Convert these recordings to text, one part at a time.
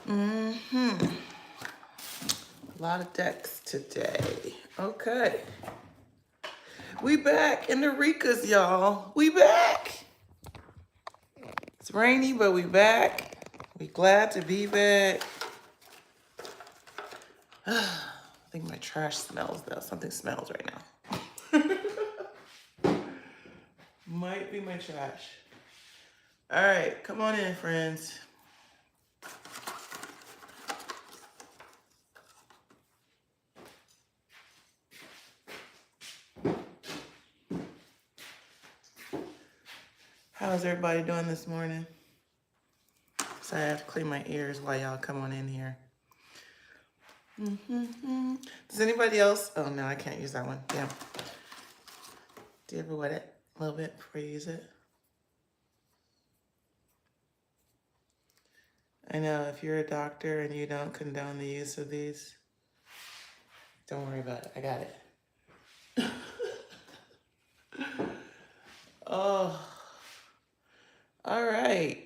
A lot of decks today. Okay. We back in the Ricas, y'all. We back. It's rainy, but we back. We glad to be back. I think my trash smells, though. Something smells right now. Might be my trash. All right, come on in, friends. How's everybody doing this morning? So I have to clean my ears while y'all come on in here. Does anybody else? Oh no, I can't use that one. Damn. Do you ever wet it a little bit before you use it? I know if you're a doctor and you don't condone the use of these, don't worry about it. I got it. Oh, all right.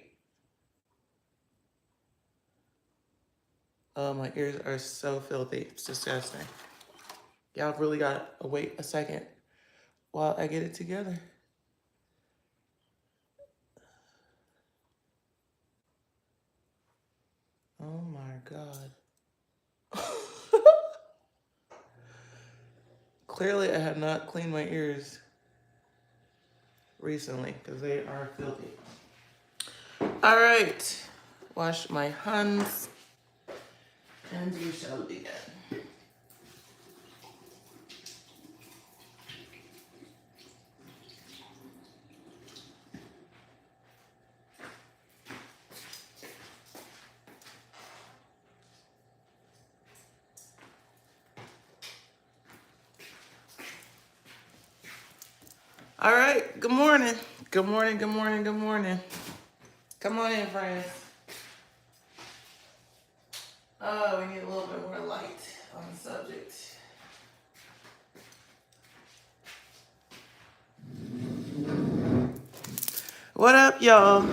Oh, my ears are so filthy. It's disgusting. Y'all really got to wait a second while I get it together. Oh my God. Clearly, I have not cleaned my ears recently because they are filthy. All right. Wash my hands and we shall begin. All right, good morning. Good morning, good morning, good morning. Come on in, friends. Oh, we need a little bit more light on the subject. What up, y'all?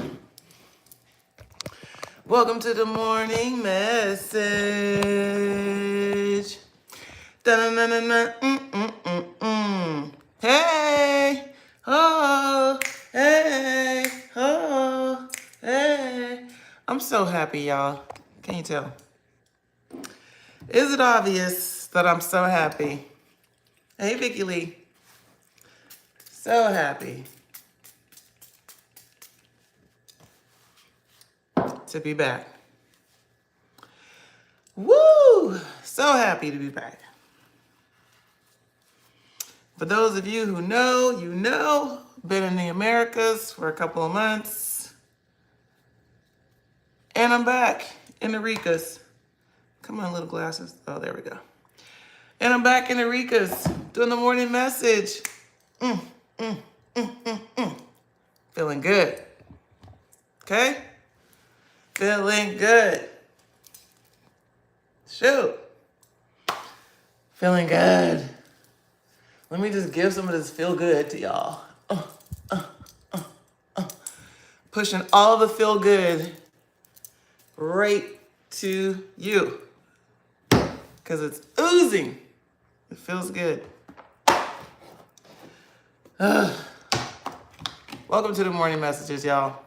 Welcome to the morning message. Da-na-na-na-na, Hey, oh, hey, oh, hey. I'm so happy, y'all. Can you tell? Is it obvious that I'm so happy? Hey, Vicky Lee. So happy to be back. Woo! So happy to be back. For those of you who know, you know, been in the Americas for a couple of months. And I'm back in the Ricas. Come on, little glasses. Oh, there we go. And I'm back in the Ricas doing the morning message. Feeling good. Okay? Feeling good. Shoot. Feeling good. Let me just give some of this feel good to y'all. Pushing all the feel good right to you. Because it's oozing. It feels good. Welcome to the morning messages, y'all.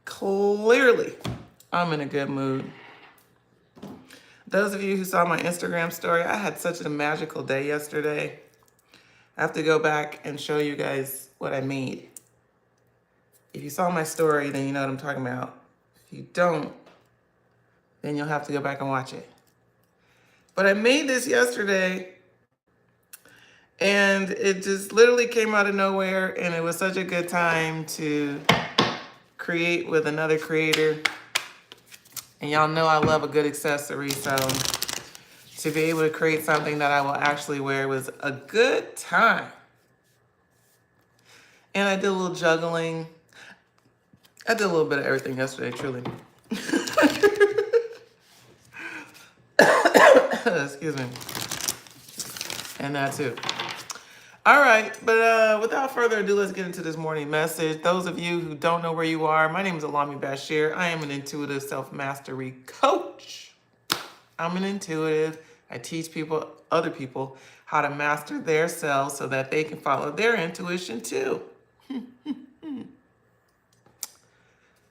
Clearly, I'm in a good mood. Those of you who saw my Instagram story, I had such a magical day yesterday. I have to go back and show you guys what I made. If you saw my story, then you know what I'm talking about. If you don't, then you'll have to go back and watch it. But I made this yesterday, and it just literally came out of nowhere, and it was such a good time to create with another creator. And y'all know I love a good accessory, so to be able to create something that I will actually wear was a good time. And I did a little juggling. I did a little bit of everything yesterday, truly. Excuse me. And that too. All right, but without further ado, let's get into this morning message. Those of you who don't know where you are, my name is Allah-mi Basheer. I am an intuitive self-mastery coach. I'm an intuitive. I teach people, other people, how to master their selves so that they can follow their intuition too.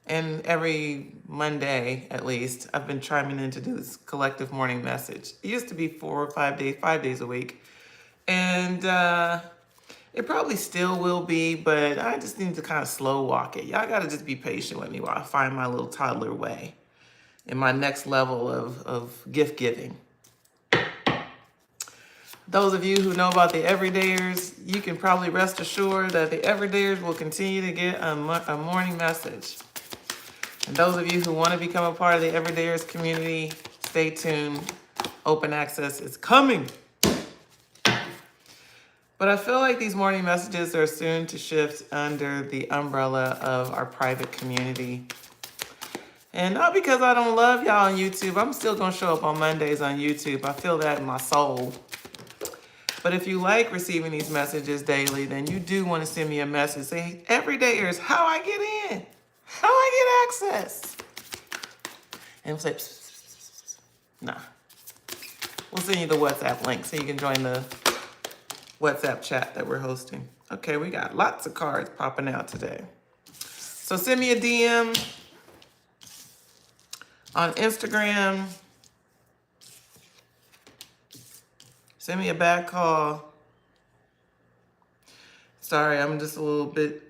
And every Monday, at least, I've been chiming in to do this collective morning message. It used to be 4 or 5 days, 5 days a week. And it probably still will be, but I just need to kind of slow walk it. Y'all got to just be patient with me while I find my little toddler way in my next level of gift giving. Those of you who know about the everydayers, you can probably rest assured that the everydayers will continue to get a morning message. And those of you who want to become a part of the everydayers community, stay tuned. Open access is coming. But I feel like these morning messages are soon to shift under the umbrella of our private community. And not because I don't love y'all on YouTube. I'm still going to show up on Mondays on YouTube. I feel that in my soul. But if you like receiving these messages daily, then you do want to send me a message. Say, everydayers, how I get in? How I get access? And we'll say, nah. We'll send you the WhatsApp link so you can join the WhatsApp chat that we're hosting. Okay, we got lots of cards popping out today. So send me a DM on Instagram. Send me a back call. Sorry, I'm just a little bit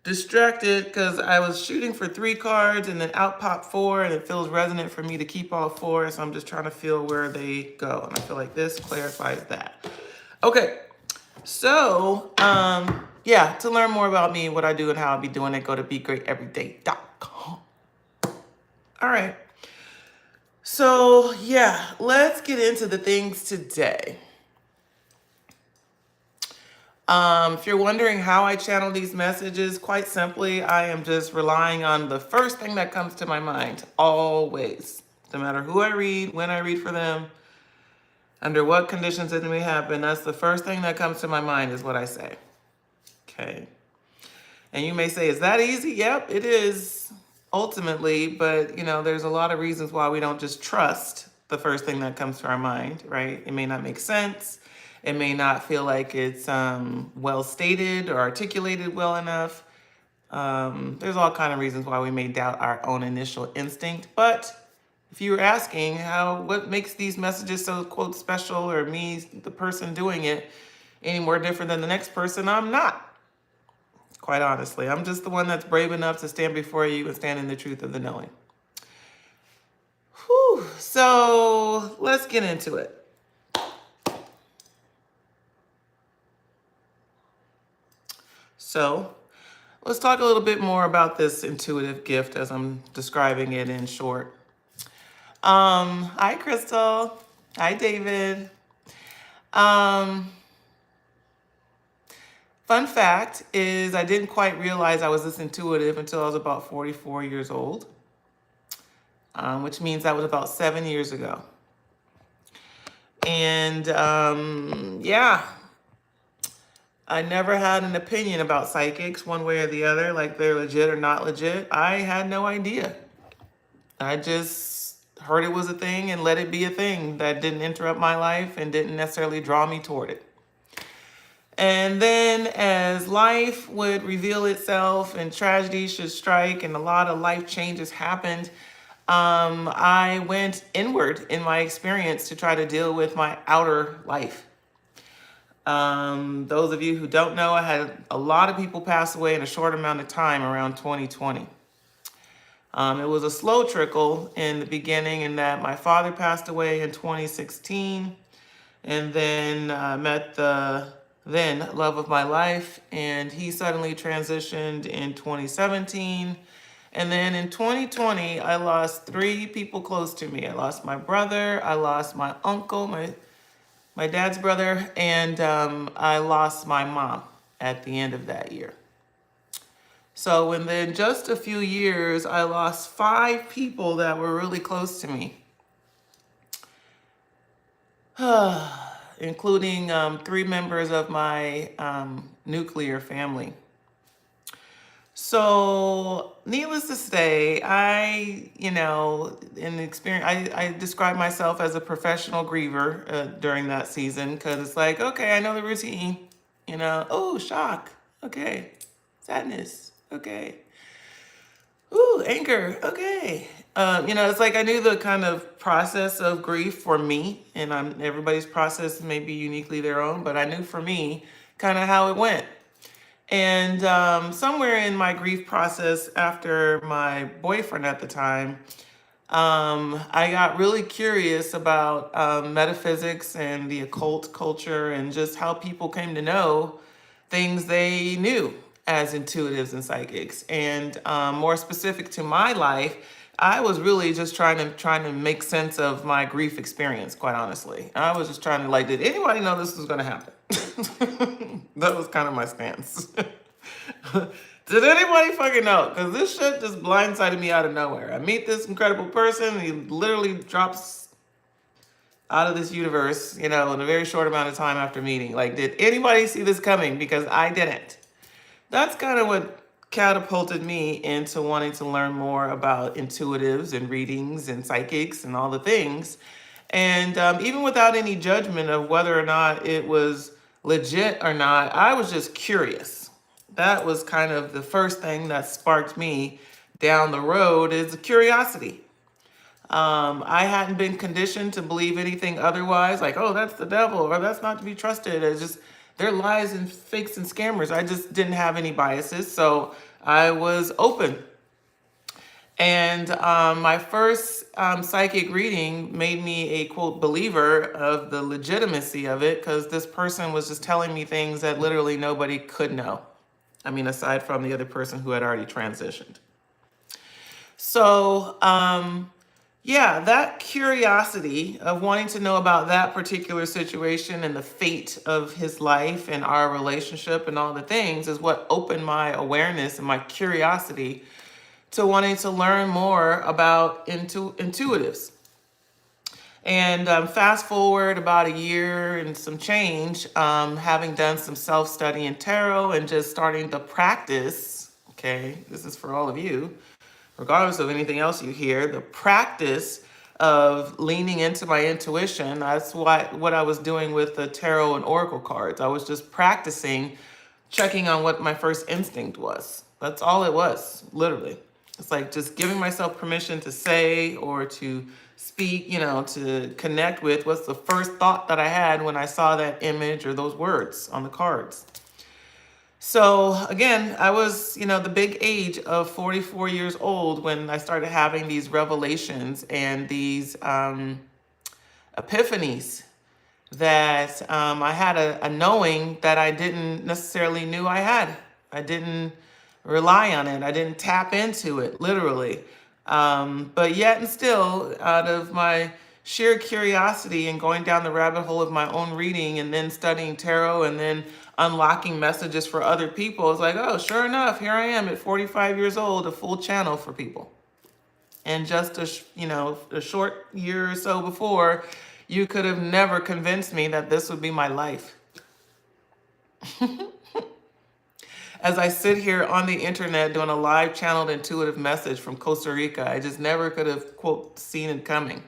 distracted because I was shooting for 3 cards and then out popped 4, and it feels resonant for me to keep all 4. So I'm just trying to feel where they go. And I feel like this clarifies that. Okay. So, yeah, to learn more about me, what I do, and how I'll be doing it, go to begreateveryday.com. All right. So, yeah, let's get into the things today. If you're wondering how I channel these messages, quite simply, I am just relying on the first thing that comes to my mind, always. No matter who I read, when I read for them, under what conditions it may happen, that's the first thing that comes to my mind is what I say. Okay. And you may say, is that easy? Yep, it is ultimately, but there's a lot of reasons why we don't just trust the first thing that comes to our mind, right? It may not make sense. It may not feel like it's well stated or articulated well enough. There's all kinds of reasons why we may doubt our own initial instinct, but if you were asking what makes these messages so, quote, special, or me, the person doing it, any more different than the next person, I'm not. Quite honestly, I'm just the one that's brave enough to stand before you and stand in the truth of the knowing. Whew. So let's get into it. So let's talk a little bit more about this intuitive gift as I'm describing it in short. Hi, Crystal. Hi, David. Fun fact is I didn't quite realize I was this intuitive until I was about 44 years old, which means that was about 7 years ago. And yeah, I never had an opinion about psychics one way or the other, like they're legit or not legit. I had no idea. I just heard it was a thing and let it be a thing that didn't interrupt my life and didn't necessarily draw me toward it. And then as life would reveal itself and tragedy should strike and a lot of life changes happened, I went inward in my experience to try to deal with my outer life. Those of you who don't know, I had a lot of people pass away in a short amount of time around 2020. It was a slow trickle in the beginning in that my father passed away in 2016, and then I met the then love of my life, and he suddenly transitioned in 2017. And then in 2020, I lost 3 people close to me. I lost my brother, I lost my uncle, my dad's brother, and I lost my mom at the end of that year. So within just a few years, I lost 5 people that were really close to me. including 3 members of my nuclear family. So, needless to say, in the experience, I describe myself as a professional griever during that season because it's like, okay, I know the routine, oh, shock, okay, sadness, okay, ooh, anger, okay. It's like I knew the kind of process of grief for me, and everybody's process may be uniquely their own, but I knew for me kind of how it went. And somewhere in my grief process after my boyfriend at the time, I got really curious about metaphysics and the occult culture and just how people came to know things they knew as intuitives and psychics. And more specific to my life, I was really just trying to make sense of my grief experience, quite honestly. I was just trying to did anybody know this was going to happen? That was kind of my stance. Did anybody fucking know? Because this shit just blindsided me out of nowhere. I meet this incredible person, he literally drops out of this universe, in a very short amount of time after meeting. Did anybody see this coming? Because I didn't. That's kind of what catapulted me into wanting to learn more about intuitives and readings and psychics and all the things. And even without any judgment of whether or not it was legit or not, I was just curious. That was kind of the first thing that sparked me down the road is curiosity. I hadn't been conditioned to believe anything otherwise, like, oh, that's the devil, or that's not to be trusted. It's just, they're lies and fakes and scammers. I just didn't have any biases, so I was open. And my first psychic reading made me a, quote, believer of the legitimacy of it, because this person was just telling me things that literally nobody could know. I mean, aside from the other person who had already transitioned. So, yeah, that curiosity of wanting to know about that particular situation and the fate of his life and our relationship and all the things is what opened my awareness and my curiosity to wanting to learn more about intuitives. And fast forward about a year and some change, having done some self-study in tarot and just starting to practice, okay, this is for all of you, regardless of anything else you hear, the practice of leaning into my intuition. That's what I was doing with the tarot and oracle cards. I was just practicing, checking on what my first instinct was. That's all it was, literally. It's like just giving myself permission to say or to speak, to connect with what's the first thought that I had when I saw that image or those words on the cards. So again, I was, the big age of 44 years old when I started having these revelations and these epiphanies that I had a knowing that I didn't necessarily knew I had. I didn't rely on it. I didn't tap into it, literally. But yet and still, out of my sheer curiosity and going down the rabbit hole of my own reading and then studying tarot and then unlocking messages for other people, it's like, oh, sure enough, here I am at 45 years old, a full channel for people. And just a short year or so before, you could have never convinced me that this would be my life. As I sit here on the internet doing a live channeled intuitive message from Costa Rica, I just never could have, quote, seen it coming.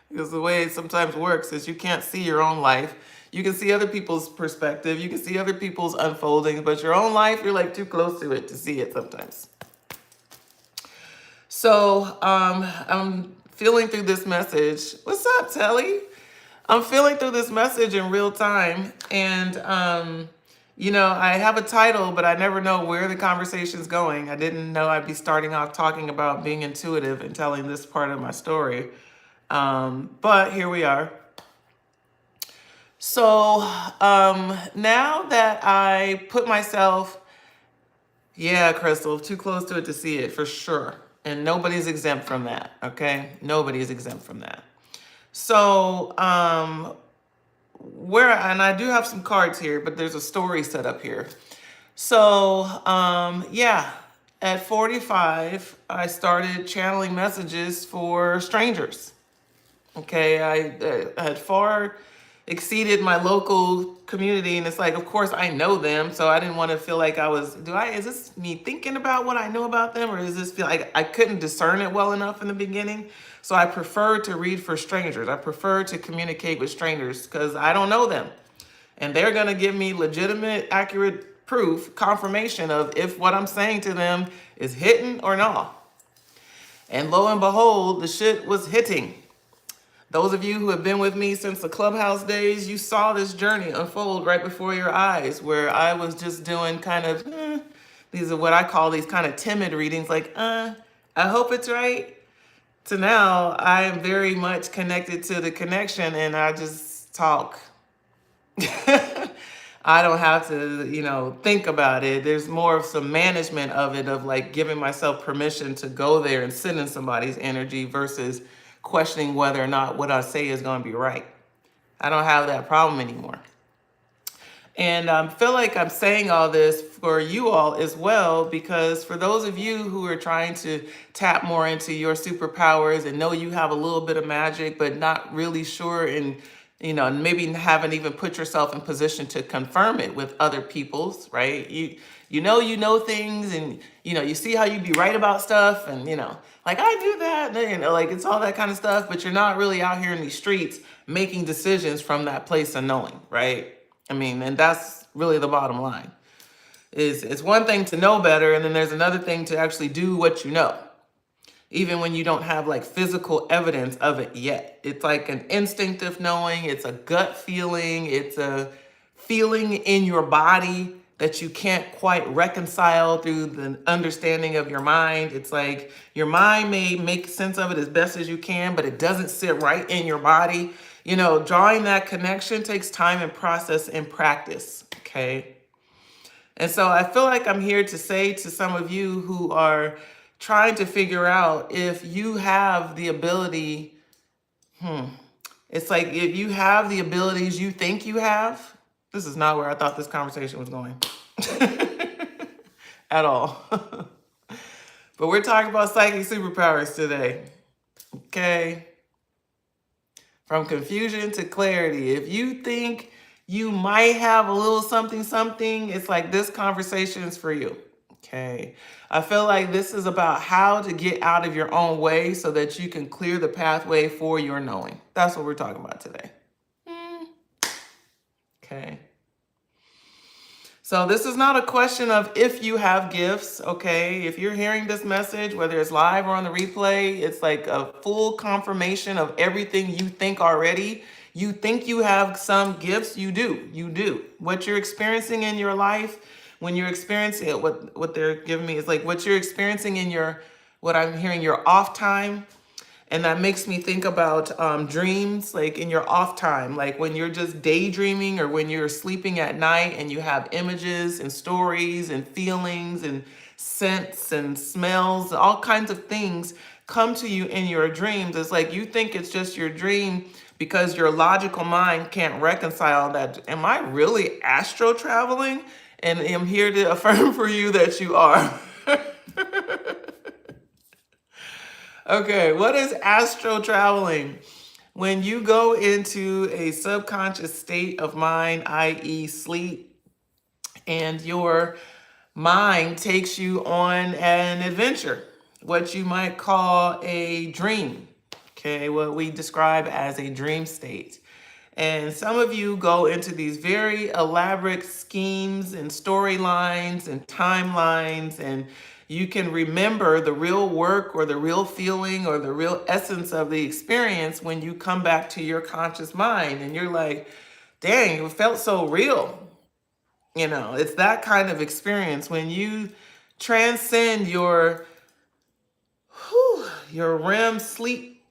Because the way it sometimes works is you can't see your own life. You can see other people's perspective. You can see other people's unfolding, but your own life, you're too close to it to see it sometimes. So I'm feeling through this message. What's up, Telly? I'm feeling through this message in real time, and I have a title, but I never know where the conversation's going. I didn't know I'd be starting off talking about being intuitive and telling this part of my story, but here we are. So now that I put myself, yeah, Crystal, too close to it to see it, for sure, and nobody's exempt from that, okay? Nobody is exempt from that. So, and I do have some cards here, but there's a story set up here. So, yeah, at 45, I started channeling messages for strangers. Okay, I had far exceeded my local community, and it's like, of course, I know them, so I didn't want to feel like I was. Is this me thinking about what I know about them, or is this feel like I couldn't discern it well enough in the beginning? So I prefer to read for strangers. I prefer to communicate with strangers because I don't know them, and they're gonna give me legitimate, accurate proof, confirmation of if what I'm saying to them is hitting or not. And lo and behold, the shit was hitting. Those of you who have been with me since the Clubhouse days, you saw this journey unfold right before your eyes, where I was just doing kind of, these are what I call these kind of timid readings, like, I hope it's right. So now I am very much connected to the connection, and I just talk. I don't have to, think about it. There's more of some management of it, of like giving myself permission to go there and sit in somebody's energy versus questioning whether or not what I say is going to be right. I don't have that problem anymore. And I feel like I'm saying all this for you all as well, because for those of you who are trying to tap more into your superpowers and know you have a little bit of magic, but not really sure, and maybe haven't even put yourself in position to confirm it with other people's, right? You know things, and you see how you be right about stuff, and like I do that, like it's all that kind of stuff, but you're not really out here in these streets making decisions from that place of knowing, right? I mean, and that's really the bottom line. It's one thing to know better, and then there's another thing to actually do what you know, even when you don't have like physical evidence of it yet. It's like an instinctive knowing, it's a gut feeling, it's a feeling in your body that you can't quite reconcile through the understanding of your mind. It's like your mind may make sense of it as best as you can, but it doesn't sit right in your body. Drawing that connection takes time and process and practice, okay? And so I feel like I'm here to say to some of you who are trying to figure out if you have the ability, it's like if you have the abilities you think you have. This is not where I thought this conversation was going at all. But we're talking about psychic superpowers today, okay? From confusion to clarity. If you think you might have a little something, it's like this conversation is for you. Okay. I feel like this is about how to get out of your own way so that you can clear the pathway for your knowing. That's what we're talking about today. Okay. So this is not a question of if you have gifts, okay? If you're hearing this message, whether it's live or on the replay, it's like a full confirmation of everything you think already. You think you have some gifts, you do. You do. What you're experiencing in your life, when you're experiencing it, what they're giving me is like what you're experiencing in what I'm hearing, your off time. And that makes me think about dreams, like in your off time, like when you're just daydreaming or when you're sleeping at night and you have images and stories and feelings and scents and smells, all kinds of things come to you in your dreams. It's like you think it's just your dream because your logical mind can't reconcile that. Am I really astro traveling? And I'm here to affirm for you that you are. Okay, what is astral traveling? When you go into a subconscious state of mind, i.e. sleep, and your mind takes you on an adventure, what you might call a dream, okay, what we describe as a dream state. And some of you go into these very elaborate schemes and storylines and timelines, and you can remember the real work or the real feeling or the real essence of the experience when you come back to your conscious mind. And you're like, dang, it felt so real. It's that kind of experience when you transcend your REM sleep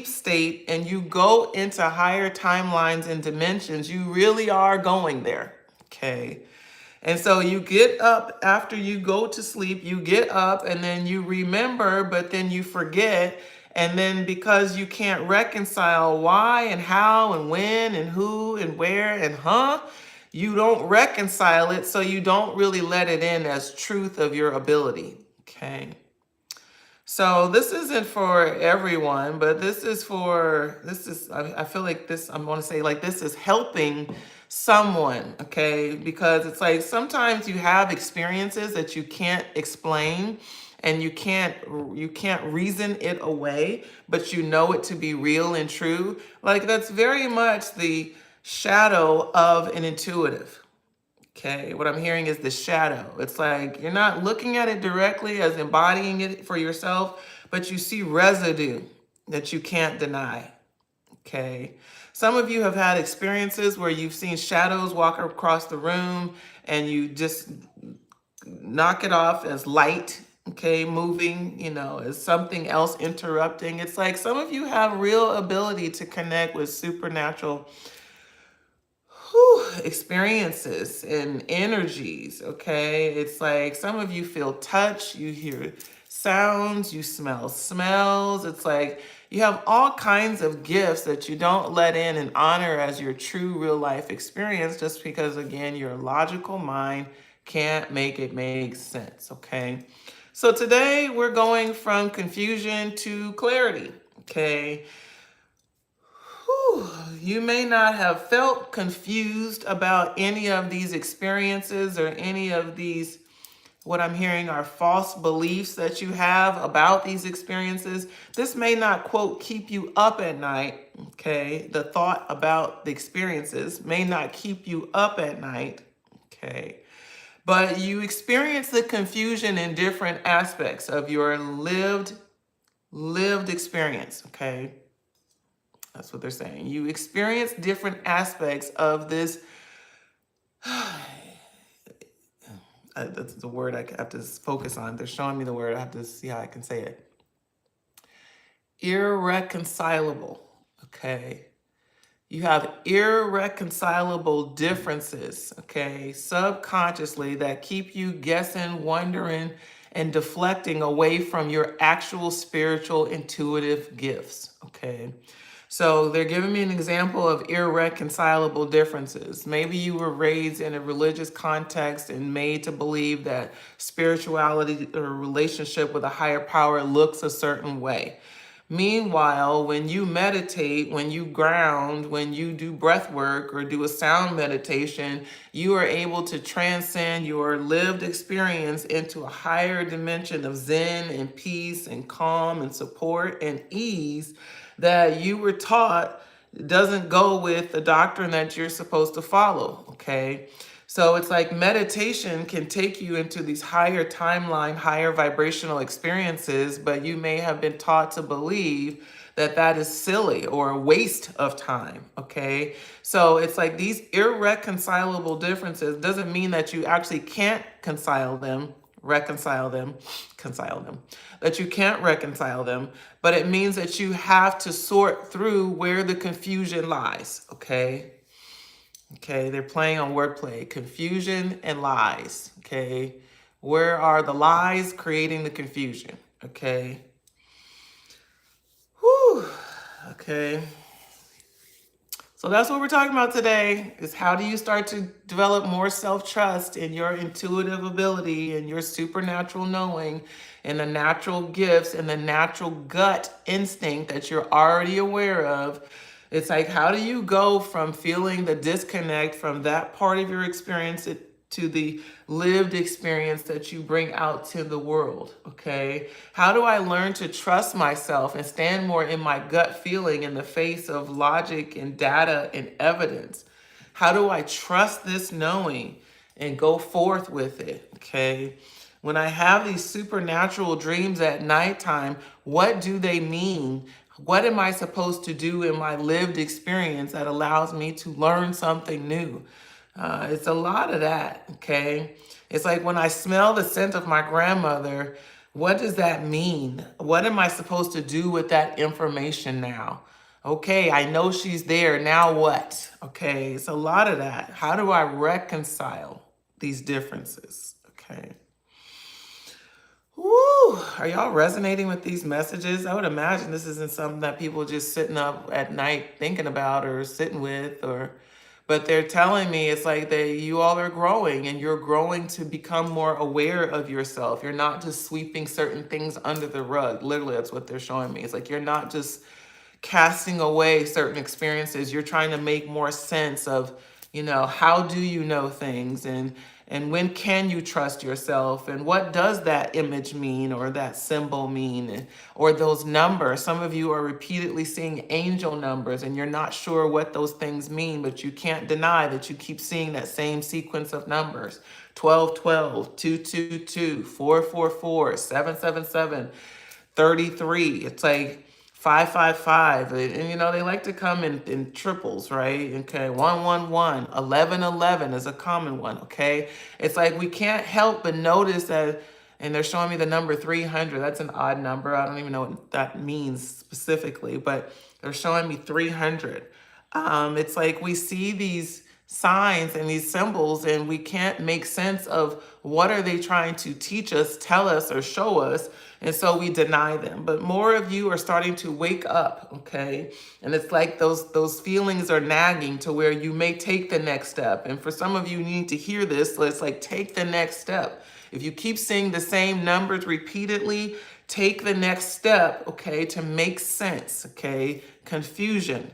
state and you go into higher timelines and dimensions. You really are going there, okay? And so you get up after you go to sleep, you get up and then you remember, but then you forget. And then because you can't reconcile why and how and when and who and where and you don't reconcile it. So you don't really let it in as truth of your ability. Okay. So this isn't for everyone, but I feel like this, I want to say like this is helping someone, okay? Because it's like sometimes you have experiences that you can't explain and you can't reason it away, but you know it to be real and true. Like that's very much the shadow of an intuitive. Okay, what I'm hearing is the shadow. It's like you're not looking at it directly as embodying it for yourself, but you see residue that you can't deny. Okay. Some of you have had experiences where you've seen shadows walk across the room and you just knock it off as light, okay, moving, as something else interrupting. It's like some of you have real ability to connect with supernatural experiences and energies, okay? It's like some of you feel touch, you hear sounds, you smell smells. It's like you have all kinds of gifts that you don't let in and honor as your true real life experience just because, again, your logical mind can't make it make sense, okay? So today we're going from confusion to clarity, okay? You may not have felt confused about any of these experiences or any of these, what I'm hearing are false beliefs that you have about these experiences. This may not, quote, keep you up at night, okay? The thought about the experiences may not keep you up at night, okay? But you experience the confusion in different aspects of your lived experience, okay? That's what they're saying. You experience different aspects of this. That's the word I have to focus on. They're showing me the word. I have to see how I can say it. Irreconcilable. Okay. You have irreconcilable differences, okay, subconsciously that keep you guessing, wondering, and deflecting away from your actual spiritual intuitive gifts, okay? So they're giving me an example of irreconcilable differences. Maybe you were raised in a religious context and made to believe that spirituality or relationship with a higher power looks a certain way. Meanwhile, when you meditate, when you ground, when you do breath work or do a sound meditation, you are able to transcend your lived experience into a higher dimension of zen and peace and calm and support and ease that you were taught doesn't go with the doctrine that you're supposed to follow, okay? So it's like meditation can take you into these higher timeline, higher vibrational experiences, but you may have been taught to believe that that is silly or a waste of time, okay? So it's like these irreconcilable differences doesn't mean that you actually can't reconcile them, that you can't reconcile them, but it means that you have to sort through where the confusion lies, okay? Okay, they're playing on wordplay, confusion and lies, okay? Where are the lies creating the confusion, okay? Whew, okay. So that's what we're talking about today, is how do you start to develop more self-trust in your intuitive ability and your supernatural knowing and the natural gifts and the natural gut instinct that you're already aware of. It's like, how do you go from feeling the disconnect from that part of your experience to the lived experience that you bring out to the world, okay? How do I learn to trust myself and stand more in my gut feeling in the face of logic and data and evidence? How do I trust this knowing and go forth with it, okay? When I have these supernatural dreams at nighttime, what do they mean? What am I supposed to do in my lived experience that allows me to learn something new? It's a lot of that, okay? It's like when I smell the scent of my grandmother, what does that mean? What am I supposed to do with that information now? Okay, I know she's there, now what? Okay, it's a lot of that. How do I reconcile these differences, okay? Woo! Are y'all resonating with these messages? I would imagine this isn't something that people just sitting up at night thinking about or sitting with, But they're telling me it's like you all are growing, and you're growing to become more aware of yourself. You're not just sweeping certain things under the rug. Literally, that's what they're showing me. It's like you're not just casting away certain experiences. You're trying to make more sense of, how do you know things, and when can you trust yourself, and what does that image mean, or that symbol mean, or those numbers. Some of you are repeatedly seeing angel numbers, and you're not sure what those things mean, but you can't deny that you keep seeing that same sequence of numbers: 1212, 222, 444, 777, 33. It's like 555, and they like to come in triples, right? Okay, 111, 1111 is a common one. Okay, it's like we can't help but notice that. And they're showing me the number 300. That's an odd number. I don't even know what that means specifically, but they're showing me 300. It's like we see these signs and these symbols, and we can't make sense of what are they trying to teach us, tell us, or show us. And so we deny them. But more of you are starting to wake up, okay? And it's like those feelings are nagging to where you may take the next step. And for some of you, you need to hear this. Let's take the next step. If you keep seeing the same numbers repeatedly, take the next step, okay, to make sense, okay? Confusion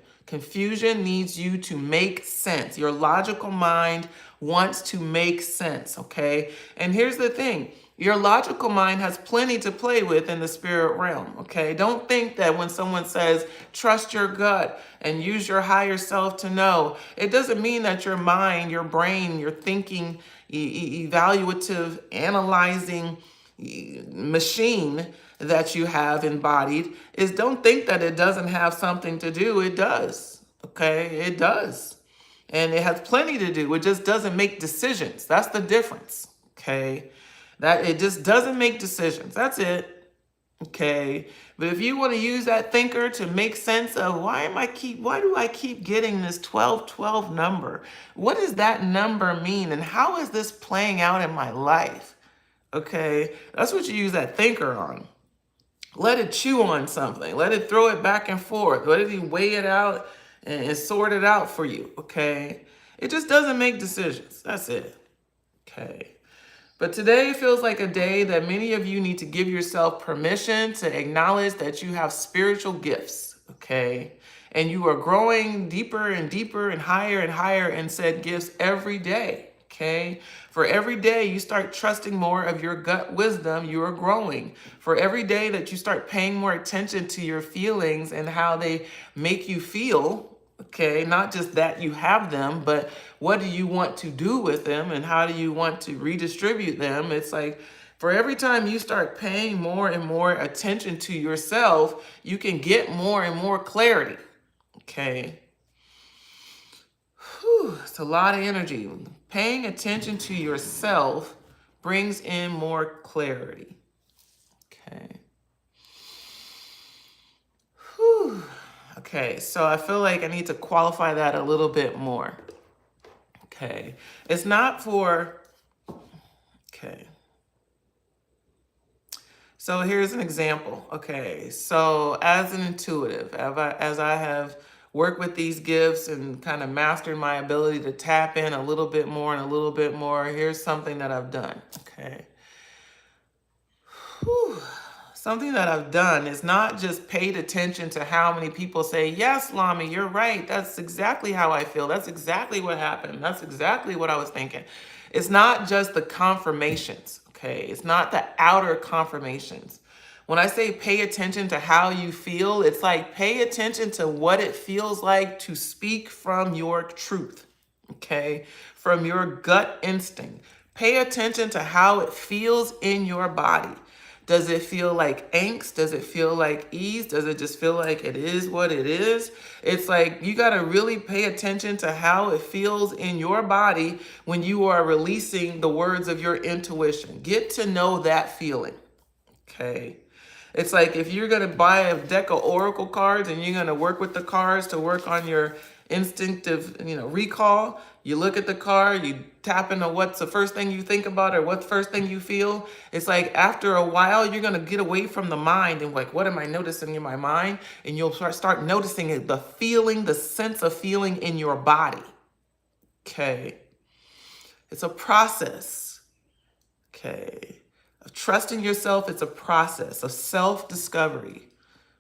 needs you to make sense. Your logical mind wants to make sense, okay? And here's the thing. Your logical mind has plenty to play with in the spirit realm, okay? Don't think that when someone says, trust your gut and use your higher self to know, it doesn't mean that your mind, your brain, your thinking, evaluative, analyzing machine that you have embodied don't think that it doesn't have something to do. It does, okay? It does. And it has plenty to do. It just doesn't make decisions. That's the difference, okay? That it just doesn't make decisions. That's it. Okay. But if you want to use that thinker to make sense of why do I keep getting this 1212 number? What does that number mean? And how is this playing out in my life? Okay. That's what you use that thinker on. Let it chew on something. Let it throw it back and forth. Let it weigh it out and sort it out for you. Okay. It just doesn't make decisions. That's it. Okay. But today feels like a day that many of you need to give yourself permission to acknowledge that you have spiritual gifts, okay? And you are growing deeper and deeper and higher in said gifts every day, okay? For every day you start trusting more of your gut wisdom, you are growing. For every day that you start paying more attention to your feelings and how they make you feel, okay, not just that you have them, but what do you want to do with them and how do you want to redistribute them? It's like for every time you start paying more and more attention to yourself, you can get more and more clarity, okay? Whew, it's a lot of energy. Paying attention to yourself brings in more clarity, okay? Whew. Okay, so I feel like I need to qualify that a little bit more. Okay, it's not for, okay. So here's an example. Okay, so as an intuitive, as I have worked with these gifts and kind of mastered my ability to tap in a little bit more and a little bit more, here's something that I've done, okay. Whew. Something that I've done is not just paid attention to how many people say, yes, Lami, you're right. That's exactly how I feel. That's exactly what happened. That's exactly what I was thinking. It's not just the confirmations, okay? It's not the outer confirmations. When I say pay attention to how you feel, it's like pay attention to what it feels like to speak from your truth, okay? From your gut instinct. Pay attention to how it feels in your body. Does it feel like angst? Does it feel like ease? Does it just feel like it is what it is? It's like you got to really pay attention to how it feels in your body when you are releasing the words of your intuition. Get to know that feeling, okay? It's like if you're going to buy a deck of oracle cards and you're going to work with the cards to work on your instinctive, recall, you look at the card, you tap into what's the first thing you think about or what's the first thing you feel. It's like after a while, you're going to get away from the mind and like, what am I noticing in my mind? And you'll start noticing it, the feeling, the sense of feeling in your body. Okay. It's a process. Okay. Of trusting yourself, it's a process of self-discovery.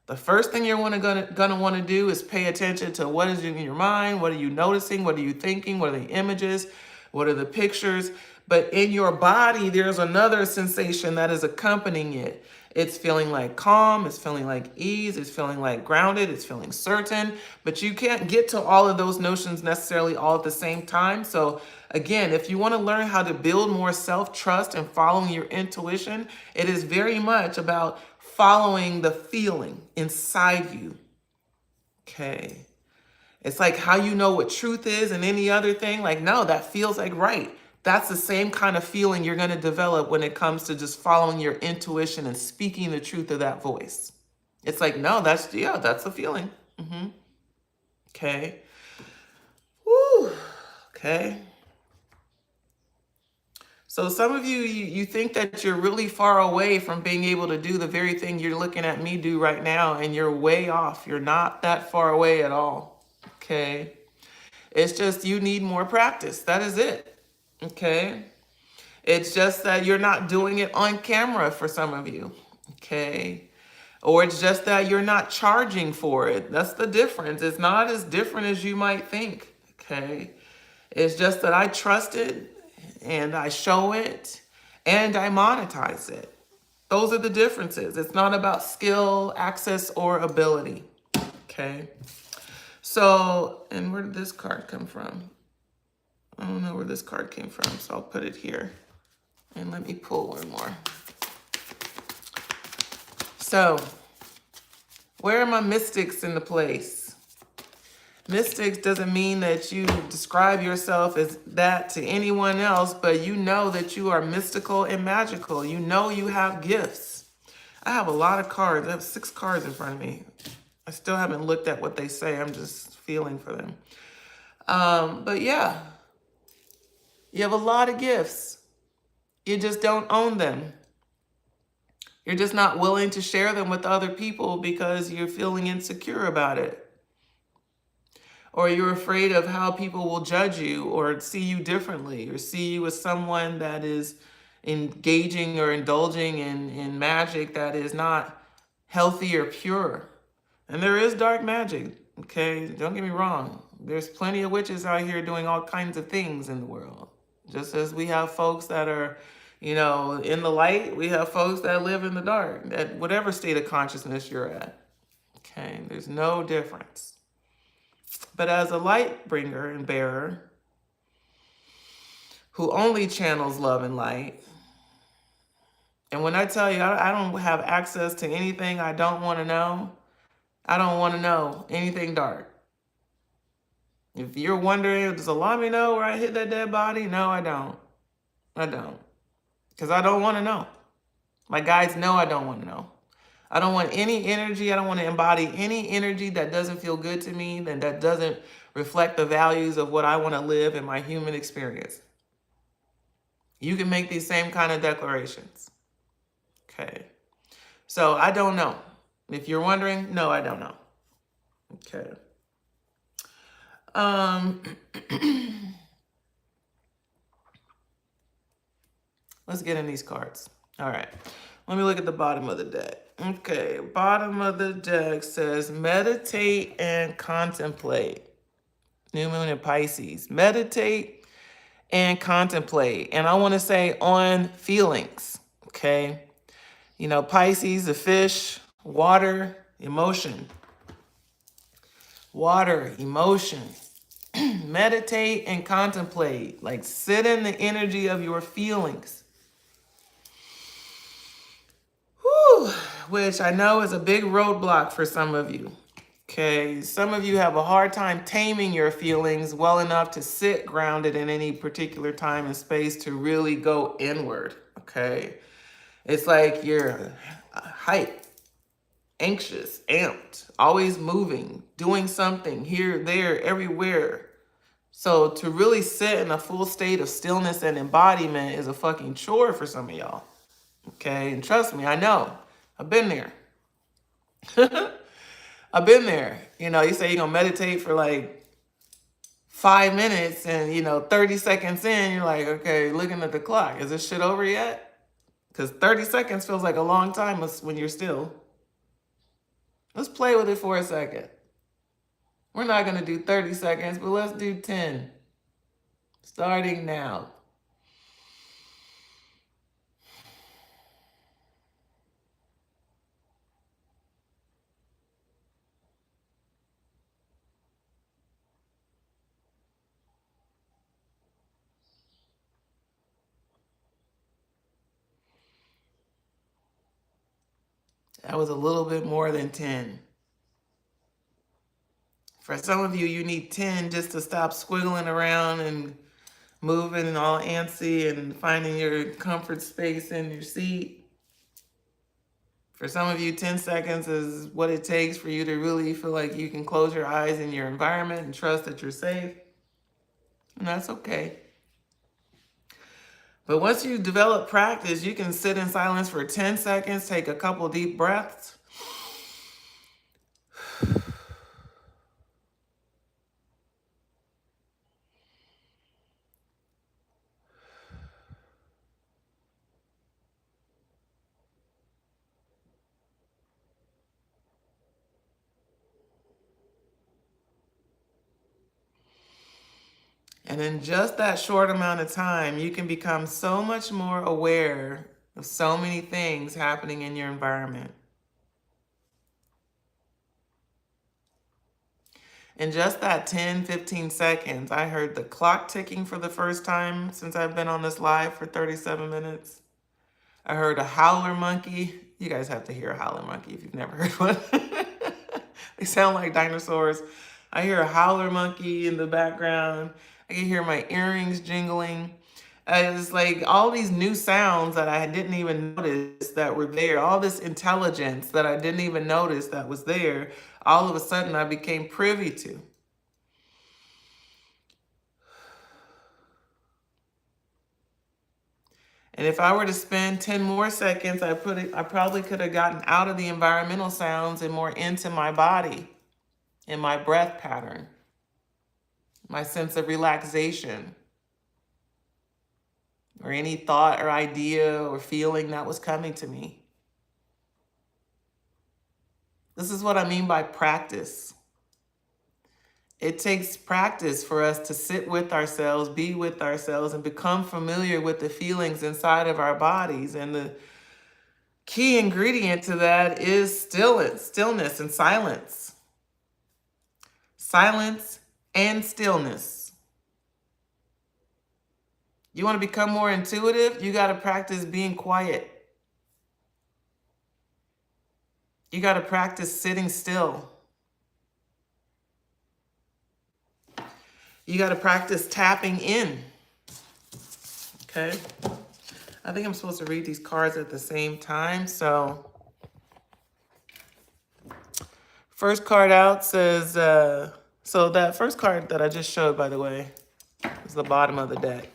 The first thing you're gonna want to do is pay attention to what is in your mind, what are you noticing, what are you thinking, what are the images, what are the pictures. But in your body, there's another sensation that is accompanying it. It's feeling like calm, it's feeling like ease, it's feeling like grounded, it's feeling certain. But you can't get to all of those notions necessarily all at the same time. So again, if you want to learn how to build more self-trust and following your intuition, it is very much about following the feeling inside you. Okay. It's like how you know what truth is and any other thing. Like, no, that feels like right. That's the same kind of feeling you're going to develop when it comes to just following your intuition and speaking the truth of that voice. It's like, no, that's the feeling. Okay. Woo. Okay. So some of you think that you're really far away from being able to do the very thing you're looking at me do right now, and you're way off. You're not that far away at all. Okay. It's just you need more practice. That is it. Okay. It's just that you're not doing it on camera for some of you. Okay. Or it's just that you're not charging for it. That's the difference. It's not as different as you might think. Okay. It's just that I trust it and I show it and I monetize it. Those are the differences. It's not about skill, access, or ability. Okay. So, and where did this card come from? I don't know where this card came from, so I'll put it here. And let me pull one more. So, where are my mystics in the place? Mystics doesn't mean that you describe yourself as that to anyone else, but you know that you are mystical and magical. You know you have gifts. I have a lot of cards. I have 6 cards in front of me. I still haven't looked at what they say. I'm just feeling for them. But yeah, you have a lot of gifts. You just don't own them. You're just not willing to share them with other people because you're feeling insecure about it. Or you're afraid of how people will judge you or see you differently or see you as someone that is engaging or indulging in magic that is not healthy or pure. And there is dark magic, okay? Don't get me wrong. There's plenty of witches out here doing all kinds of things in the world. Just as we have folks that are, in the light, we have folks that live in the dark, at whatever state of consciousness you're at. Okay, there's no difference. But as a light bringer and bearer who only channels love and light, and when I tell you I don't have access to anything I don't want to know, I don't want to know anything dark. If you're wondering, does Allah-mi know where I hit that dead body? No, I don't. I don't. Because I don't want to know. My guides know I don't want to know. I don't want any energy. I don't want to embody any energy that doesn't feel good to me, that doesn't reflect the values of what I want to live in my human experience. You can make these same kind of declarations. Okay. So I don't know. If you're wondering, no, I don't know. Okay. Let's get in these cards. All right. Let me look at the bottom of the deck. Okay, bottom of the deck says meditate and contemplate. New moon in Pisces. Meditate and contemplate. And I want to say on feelings, okay? Pisces, the fish, water, emotion. Water, emotion. Meditate and contemplate. Like sit in the energy of your feelings. Which I know is a big roadblock for some of you. Okay, some of you have a hard time taming your feelings well enough to sit grounded in any particular time and space to really go inward. Okay, it's like you're hyped, anxious, amped, always moving, doing something here, there, everywhere. So to really sit in a full state of stillness and embodiment is a fucking chore for some of y'all. Okay, and trust me, I know. I've been there. I've been there. You say you're going to meditate for like 5 minutes and, 30 seconds in, you're like, okay, looking at the clock. Is this shit over yet? Because 30 seconds feels like a long time when you're still. Let's play with it for a second. We're not going to do 30 seconds, but let's do 10. Starting now. That was a little bit more than 10. For some of you, you need 10 just to stop squiggling around and moving and all antsy and finding your comfort space in your seat. For some of you, 10 seconds is what it takes for you to really feel like you can close your eyes in your environment and trust that you're safe. And that's okay. But once you develop practice, you can sit in silence for 10 seconds, take a couple deep breaths. And in just that short amount of time, you can become so much more aware of so many things happening in your environment. In just that 10, 15 seconds, I heard the clock ticking for the first time since I've been on this live for 37 minutes. I heard a howler monkey. You guys have to hear a howler monkey if you've never heard one. They sound like dinosaurs. I hear a howler monkey in the background. I can hear my earrings jingling. It's like all these new sounds that I didn't even notice that were there. All this intelligence that I didn't even notice that was there. All of a sudden I became privy to. And if I were to spend 10 more seconds, I probably could have gotten out of the environmental sounds and more into my body and my breath pattern, my sense of relaxation, or any thought or idea or feeling that was coming to me. This is what I mean by practice. It takes practice for us to sit with ourselves, be with ourselves, and become familiar with the feelings inside of our bodies. And the key ingredient to that is stillness and silence. Silence and stillness. You want to become more intuitive? You got to practice being quiet. You got to practice sitting still. You got to practice tapping in. Okay? I think I'm supposed to read these cards at the same time. So, first card out says, so that first card that I just showed, by the way, is the bottom of the deck.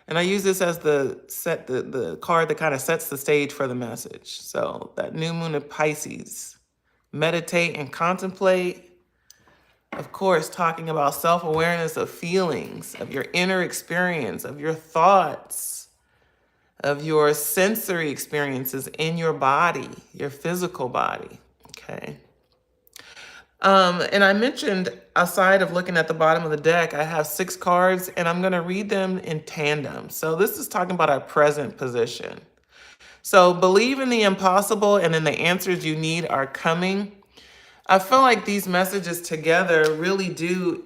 And I use this as the card that kind of sets the stage for the message. So that new moon of Pisces, meditate and contemplate. Of course, talking about self-awareness of feelings, of your inner experience, of your thoughts, of your sensory experiences in your body, your physical body, okay? And I mentioned, aside of looking at the bottom of the deck, I have 6 cards, and I'm going to read them in tandem. So this is talking about our present position. So believe in the impossible, and then the answers you need are coming. I feel like these messages together really do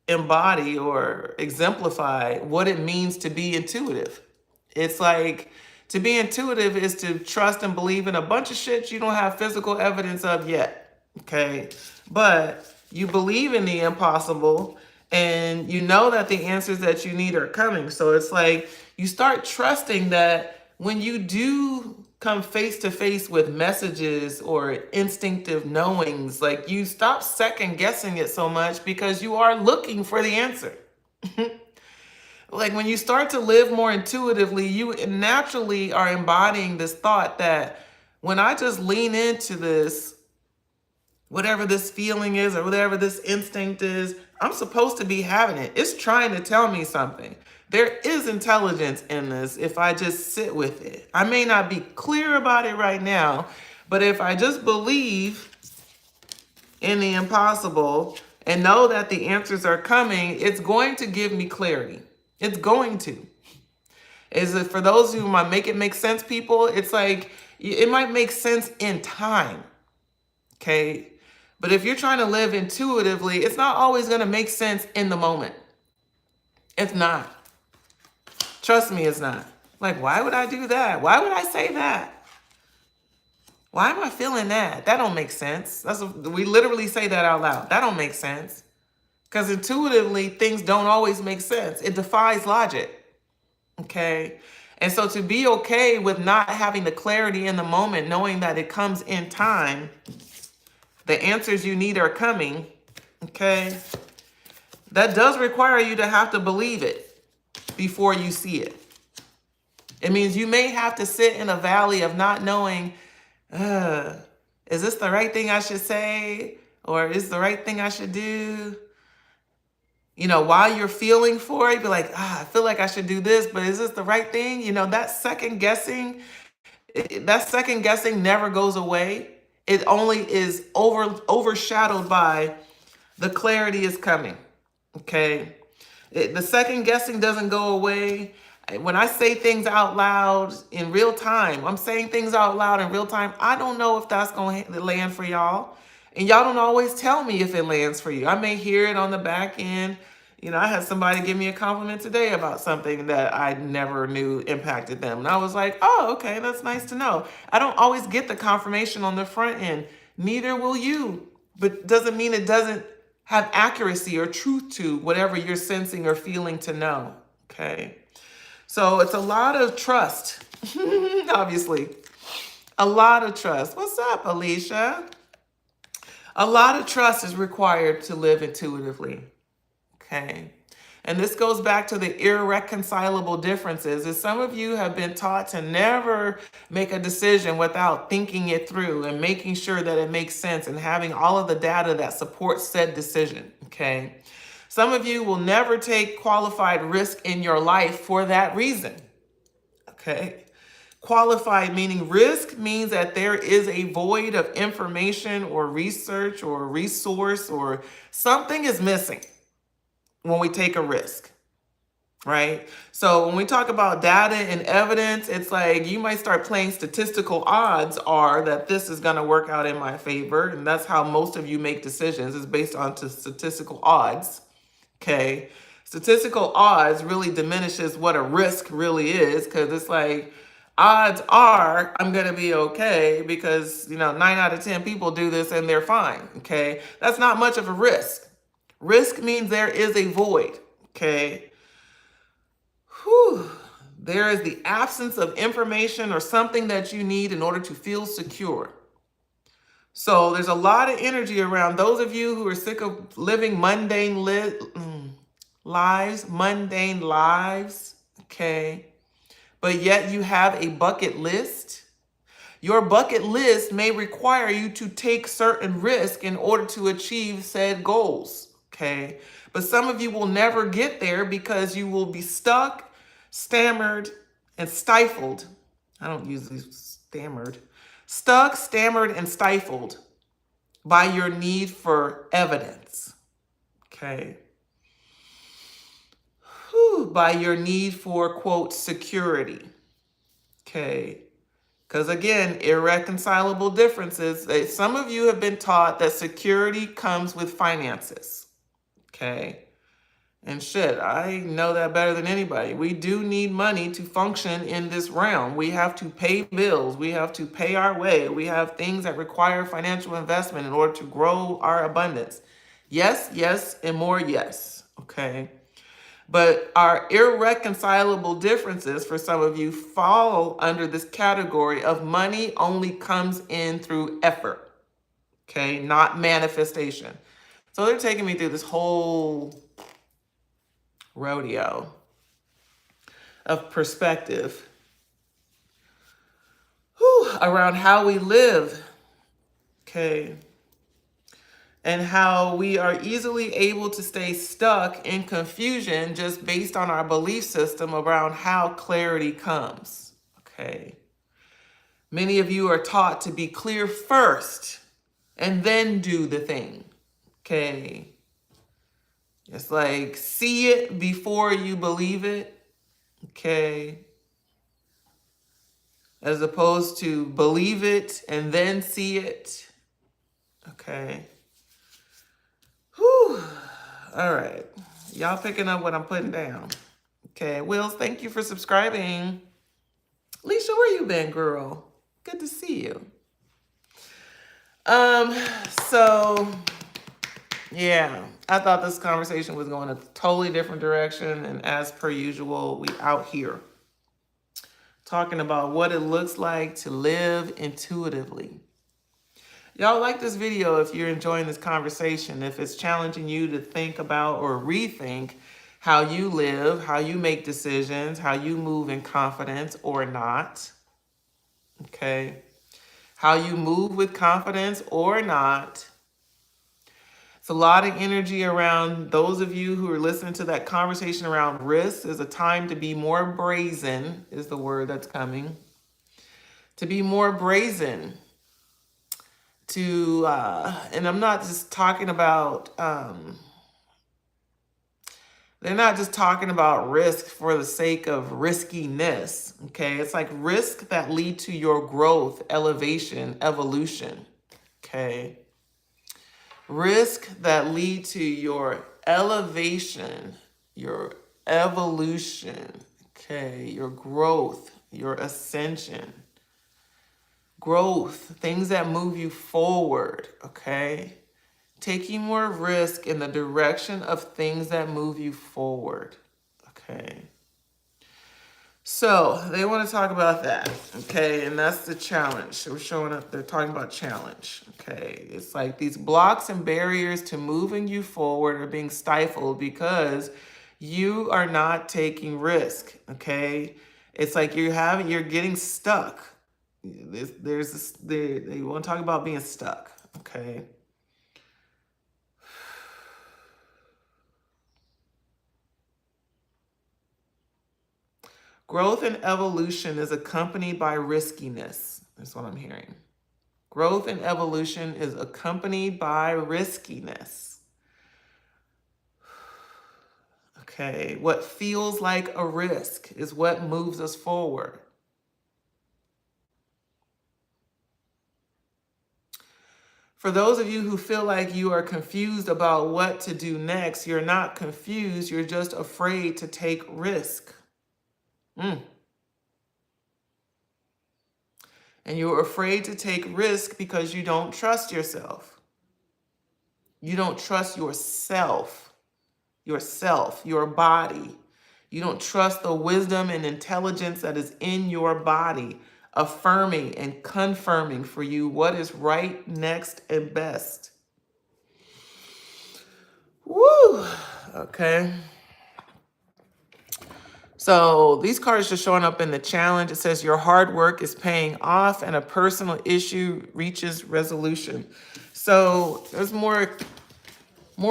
embody or exemplify what it means to be intuitive. It's like, to be intuitive is to trust and believe in a bunch of shit you don't have physical evidence of yet, okay? But you believe in the impossible, and you know that the answers that you need are coming. So it's like you start trusting that when you do come face to face with messages or instinctive knowings, like you stop second guessing it so much because you are looking for the answer. Like when you start to live more intuitively, you naturally are embodying this thought that when I just lean into this, whatever this feeling is or whatever this instinct is, I'm supposed to be having it. It's trying to tell me something. There is intelligence in this if I just sit with it. I may not be clear about it right now, but if I just believe in the impossible and know that the answers are coming, it's going to give me clarity. It's going to. Is it for those who might make it make sense, people? It's like it might make sense in time. Okay. But if you're trying to live intuitively, it's not always going to make sense in the moment. It's not. Trust me, it's not. Like, why would I do that? Why would I say that? Why am I feeling that? That don't make sense. We literally say that out loud. That don't make sense. Because intuitively, things don't always make sense. It defies logic. Okay? And so to be okay with not having the clarity in the moment, knowing that it comes in time, the answers you need are coming, okay? That does require you to have to believe it before you see it. It means you may have to sit in a valley of not knowing, is this the right thing I should say? Or is the right thing I should do? You know, while you're feeling for it, be like, I feel like I should do this, but is this the right thing? You know, that second guessing never goes away. It only is overshadowed by the clarity is coming. Okay. The second guessing doesn't go away. When I say things out loud in real time, I'm saying things out loud in real time. I don't know if that's going to land for y'all. And y'all don't always tell me if it lands for you. I may hear it on the back end. You know, I had somebody give me a compliment today about something that I never knew impacted them. And I was like, oh, okay, that's nice to know. I don't always get the confirmation on the front end. Neither will you. But doesn't mean it doesn't have accuracy or truth to whatever you're sensing or feeling to know. Okay. So it's a lot of trust, obviously. A lot of trust. What's up, Alicia? A lot of trust is required to live intuitively. Okay. And this goes back to the irreconcilable differences. Is some of you have been taught to never make a decision without thinking it through and making sure that it makes sense and having all of the data that supports said decision. Okay. Some of you will never take qualified risk in your life for that reason. Okay. Qualified meaning risk means that there is a void of information or research or resource or something is missing when we take a risk, right? So when we talk about data and evidence, it's like you might start playing statistical odds are that this is going to work out in my favor. And that's how most of you make decisions is based on statistical odds. Okay. Statistical odds really diminishes what a risk really is because it's like odds are I'm going to be okay because, 9 out of 10 people do this and they're fine. Okay. That's not much of a risk. Risk means there is a void. Okay. Whew. There is the absence of information or something that you need in order to feel secure. So there's a lot of energy around those of you who are sick of living mundane lives, okay? But yet you have a bucket list. Your bucket list may require you to take certain risk in order to achieve said goals, okay? But some of you will never get there because you will be stuck, stammered, and stifled. I don't use these stammered. Stuck, stammered, and stifled by your need for evidence, okay? By your need for, quote, security, okay? Because again, irreconcilable differences. Some of you have been taught that security comes with finances, okay? And shit, I know that better than anybody. We do need money to function in this realm. We have to pay bills. We have to pay our way. We have things that require financial investment in order to grow our abundance. Yes, yes, and more yes, okay? But our irreconcilable differences for some of you fall under this category of money only comes in through effort, okay? Not manifestation. So they're taking me through this whole rodeo of perspective around how we live, okay? and how we are easily able to stay stuck in confusion just based on our belief system around how clarity comes. Okay. Many of you are taught to be clear first and then do the thing. Okay. It's like see it before you believe it. Okay. As opposed to believe it and then see it. Okay. Whew. All right. Y'all picking up what I'm putting down. Okay. Wills, thank you for subscribing. Alicia, where you been, girl? Good to see you. So yeah, I thought this conversation was going a totally different direction, and as per usual, we out here talking about what it looks like to live intuitively. Y'all like this video if you're enjoying this conversation, if it's challenging you to think about or rethink how you live, how you make decisions, how you move in confidence or not. Okay. How you move with confidence or not. It's a lot of energy around those of you who are listening to that conversation around risk. Is a time to be more brazen, is the word that's coming. To be more brazen. To, and I'm not just talking about, they're not just talking about risk for the sake of riskiness, okay? It's like risk that lead to your growth, elevation, evolution, okay? Risk that lead to your elevation, your evolution, okay? Your growth, your ascension. Growth, things that move you forward, okay? Taking more risk in the direction of things that move you forward, okay? So they want to talk about that, okay? And that's the challenge. We're showing up, they're talking about challenge, okay? It's like these blocks and barriers to moving you forward are being stifled because you are not taking risk, okay? It's like you're getting stuck. They want to talk about being stuck, okay? Growth and evolution is accompanied by riskiness. That's what I'm hearing. Growth and evolution is accompanied by riskiness. Okay, what feels like a risk is what moves us forward. For those of you who feel like you are confused about what to do next, you're not confused, you're just afraid to take risk. And you're afraid to take risk because you don't trust yourself. You don't trust yourself, your body. You don't trust the wisdom and intelligence that is in your body, affirming and confirming for you what is right, next, and best. Woo! Okay. So these cards just showing up in the challenge. It says your hard work is paying off and a personal issue reaches resolution. So there's more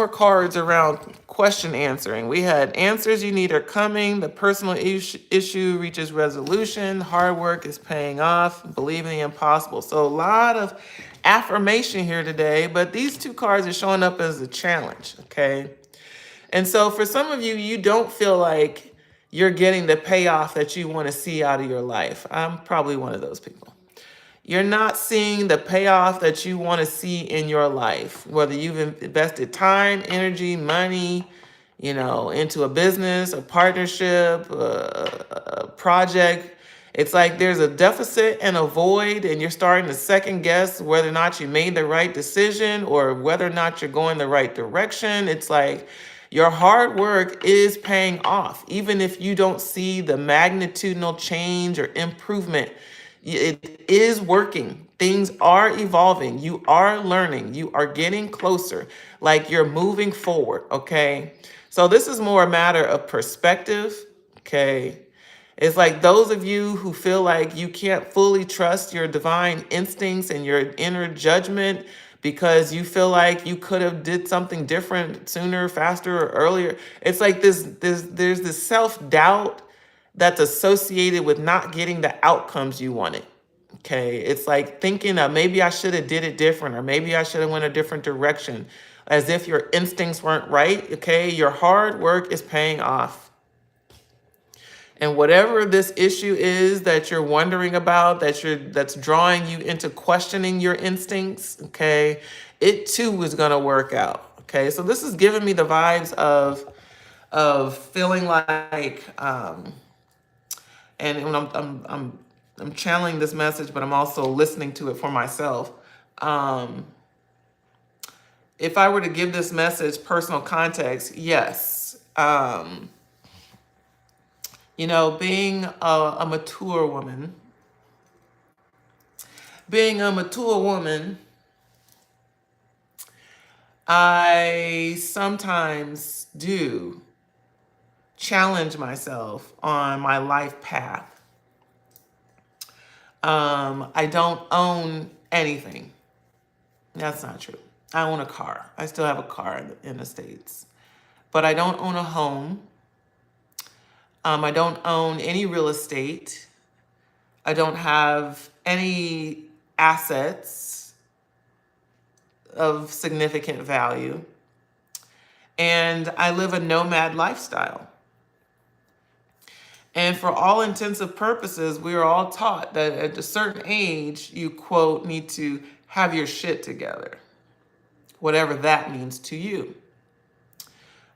cards around question answering. We had answers you need are coming. The personal issue reaches resolution. Hard work is paying off. Believe in the impossible. So a lot of affirmation here today, but these two cards are showing up as a challenge, okay? And so for some of you, you don't feel like you're getting the payoff that you want to see out of your life. I'm probably one of those people. You're not seeing the payoff that you want to see in your life, whether you've invested time, energy, money, into a business, a partnership, a project. It's like there's a deficit and a void, and you're starting to second guess whether or not you made the right decision or whether or not you're going the right direction. It's like your hard work is paying off, even if you don't see the magnitudinal change or improvement. It is working. Things are evolving. You are learning. You are getting closer. Like you're moving forward, okay? So this is more a matter of perspective, okay? It's like those of you who feel like you can't fully trust your divine instincts and your inner judgment because you feel like you could have did something different sooner, faster, or earlier. It's like there's this self-doubt that's associated with not getting the outcomes you wanted. Okay, it's like thinking of maybe I should have did it different, or maybe I should have went a different direction, as if your instincts weren't right. Okay, your hard work is paying off. And whatever this issue is that you're wondering about, that's drawing you into questioning your instincts, okay, it too is gonna work out. Okay, so this is giving me the vibes of feeling like, and when I'm channeling this message, but I'm also listening to it for myself. If I were to give this message personal context, yes. You know, being a mature woman, I sometimes do challenge myself on my life path. I don't own anything. That's not true. I own a car. I still have a car in the States. But I don't own a home. I don't own any real estate. I don't have any assets of significant value. And I live a nomad lifestyle. And for all intents and purposes, we are all taught that at a certain age, you, quote, need to have your shit together, whatever that means to you.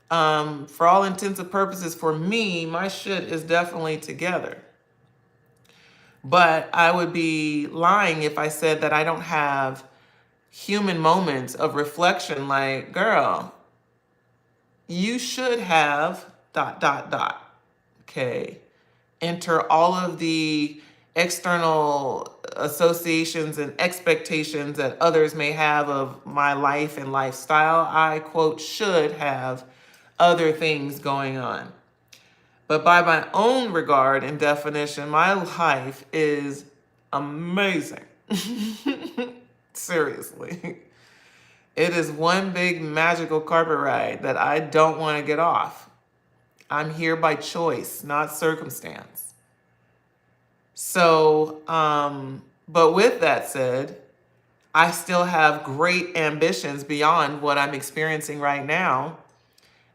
For all intents and purposes, for me, my shit is definitely together. But I would be lying if I said that I don't have human moments of reflection like, girl, you should have ... Okay. Enter all of the external associations and expectations that others may have of my life and lifestyle. I, quote, should have other things going on. But by my own regard and definition, my life is amazing. Seriously. It is one big magical carpet ride that I don't want to get off. I'm here by choice, not circumstance. So, but with that said, I still have great ambitions beyond what I'm experiencing right now.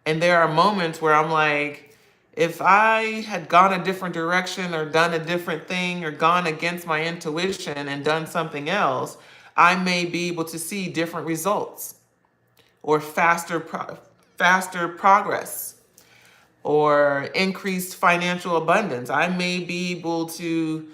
And there are moments where I'm like, if I had gone a different direction or done a different thing or gone against my intuition and done something else, I may be able to see different results or faster progress or increased financial abundance. I may be able to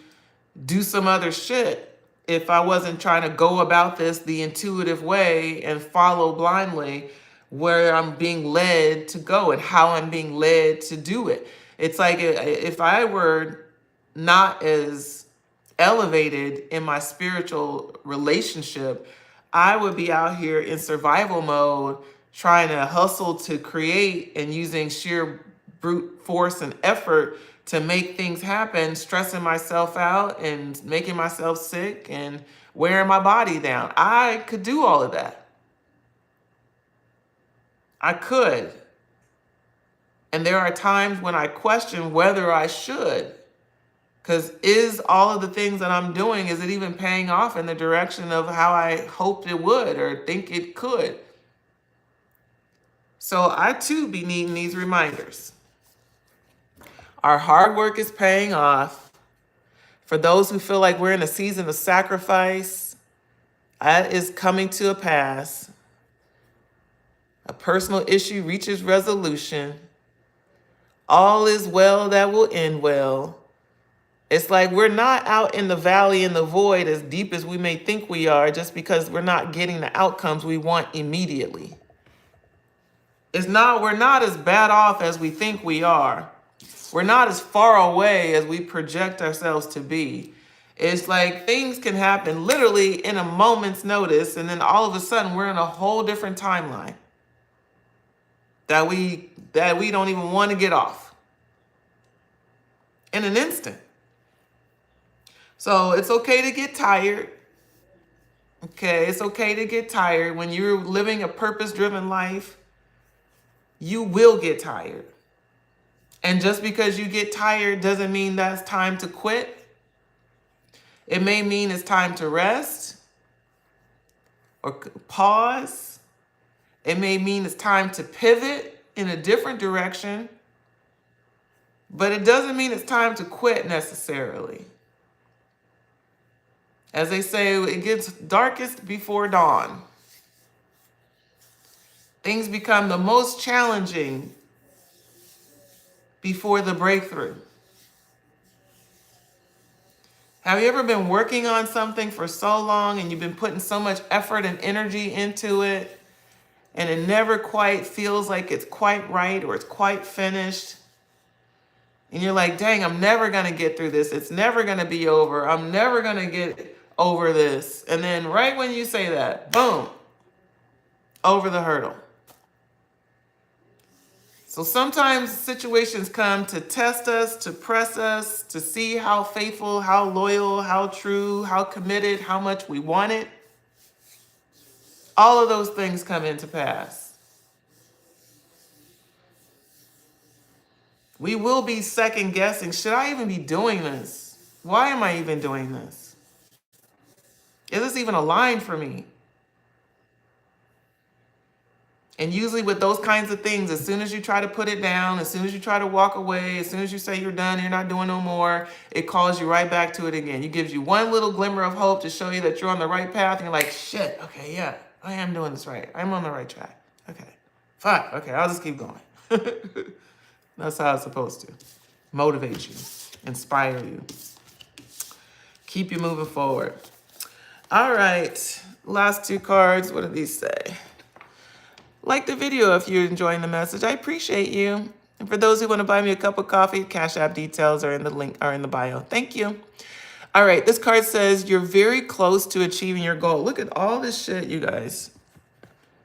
do some other shit if I wasn't trying to go about this the intuitive way and follow blindly where I'm being led to go and how I'm being led to do it. It's like if I were not as elevated in my spiritual relationship, I would be out here in survival mode, trying to hustle to create and using sheer brute force and effort to make things happen, stressing myself out and making myself sick and wearing my body down. I could do all of that. I could. And there are times when I question whether I should. Because is all of the things that I'm doing, is it even paying off in the direction of how I hoped it would or think it could? So I too be needing these reminders. Our hard work is paying off. For those who feel like we're in a season of sacrifice, that is coming to a pass. A personal issue reaches resolution. All is well that will end well. It's like we're not out in the valley in the void as deep as we may think we are just because we're not getting the outcomes we want immediately. We're not as bad off as we think we are. We're not as far away as we project ourselves to be. It's like things can happen literally in a moment's notice, and then all of a sudden we're in a whole different timeline that we don't even want to get off in an instant. So it's okay to get tired. Okay, it's okay to get tired. When you're living a purpose-driven life, you will get tired. And just because you get tired doesn't mean that's time to quit. It may mean it's time to rest or pause. It may mean it's time to pivot in a different direction, but it doesn't mean it's time to quit necessarily. As they say, it gets darkest before dawn. Things become the most challenging before the breakthrough. Have you ever been working on something for so long and you've been putting so much effort and energy into it, and it never quite feels like it's quite right or it's quite finished? And you're like, dang, I'm never going to get through this. It's never going to be over. I'm never going to get over this. And then right when you say that, boom, over the hurdle. So sometimes situations come to test us, to press us, to see how faithful, how loyal, how true, how committed, how much we want it. All of those things come into pass. We will be second guessing. Should I even be doing this? Why am I even doing this? Is this even aligned for me? And usually with those kinds of things, as soon as you try to put it down, as soon as you try to walk away, as soon as you say you're done, you're not doing no more, it calls you right back to it again. It gives you one little glimmer of hope to show you that you're on the right path. And you're like, shit, okay, yeah, I am doing this right. I'm on the right track. Okay, fuck, okay, I'll just keep going. That's how it's supposed to. Motivate you, inspire you, keep you moving forward. All right, last two cards. What do these say? Like the video if you're enjoying the message. I appreciate you. And for those who want to buy me a cup of coffee, Cash App details are in the link, are in the bio. Thank you. All right, this card says you're very close to achieving your goal. Look at all this shit, you guys.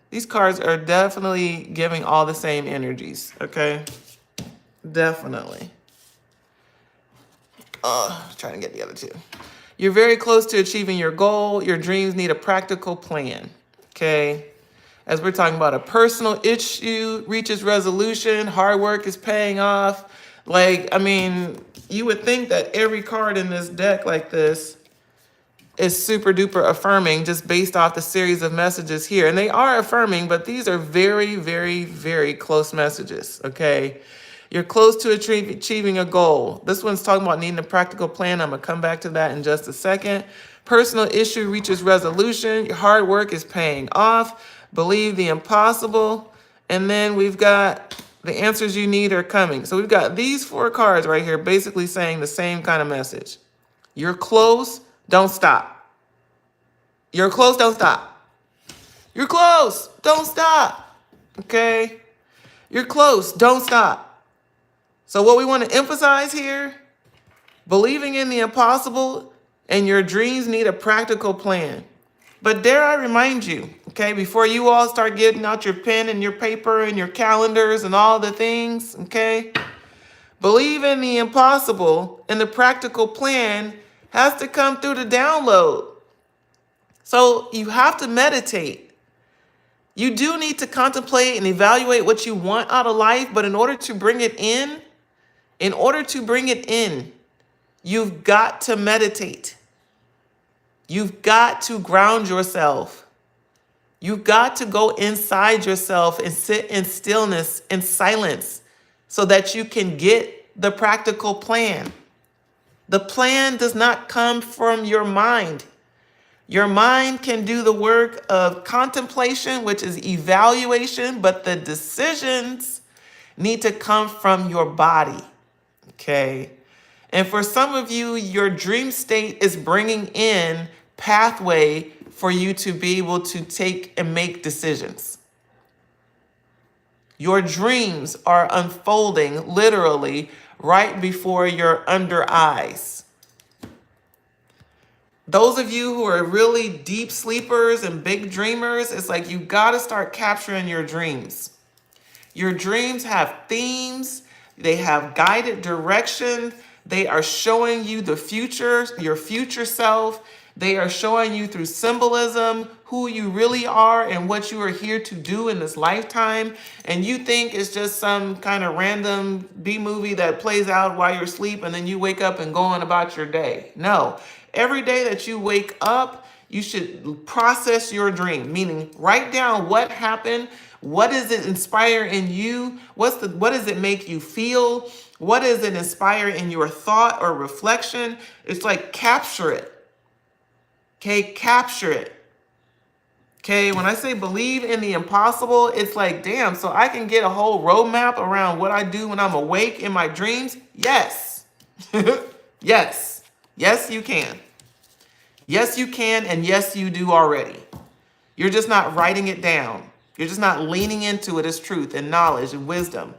These cards are definitely giving all the same energies, okay? Definitely. Trying to get the other two. You're very close to achieving your goal. Your dreams need a practical plan, okay? As we're talking about, a personal issue reaches resolution, hard work is paying off. Like, I mean, you would think that every card in this deck like this is super duper affirming just based off the series of messages here. And they are affirming, but these are very, very, very close messages, okay? You're close to achieving a goal. This one's talking about needing a practical plan. I'm going to come back to that in just a second. Personal issue reaches resolution. Your hard work is paying off. Believe the impossible. And then we've got the answers you need are coming. So we've got these four cards right here basically saying the same kind of message. You're close. Don't stop. You're close. Don't stop. You're close. Don't stop. Okay? You're close. Don't stop. So what we want to emphasize here, believing in the impossible and your dreams need a practical plan. But dare I remind you, okay, before you all start getting out your pen and your paper and your calendars and all the things, okay, believe in the impossible and the practical plan has to come through the download. So you have to meditate. You do need to contemplate and evaluate what you want out of life, but in order to bring it in, you've got to meditate. You've got to ground yourself. You've got to go inside yourself and sit in stillness and silence so that you can get the practical plan. The plan does not come from your mind. Your mind can do the work of contemplation, which is evaluation, but the decisions need to come from your body, okay? And for some of you, your dream state is bringing in pathway for you to be able to take and make decisions. Your dreams are unfolding literally right before your under eyes. Those of you who are really deep sleepers and big dreamers, it's like you got to start capturing your dreams. Your dreams have themes. They have guided direction. They are showing you the future, your future self. They are showing you through symbolism who you really are and what you are here to do in this lifetime. And you think it's just some kind of random B movie that plays out while you're asleep and then you wake up and go on about your day. No, every day that you wake up, you should process your dream, meaning write down what happened. What does it inspire in you? What does it make you feel? What does it inspire in your thought or reflection? It's like capture it. Okay, capture it. Okay, when I say believe in the impossible, it's like, damn, so I can get a whole roadmap around what I do when I'm awake in my dreams? Yes. Yes. Yes, you can. Yes, you can, and yes, you do already. You're just not writing it down. You're just not leaning into it as truth and knowledge and wisdom.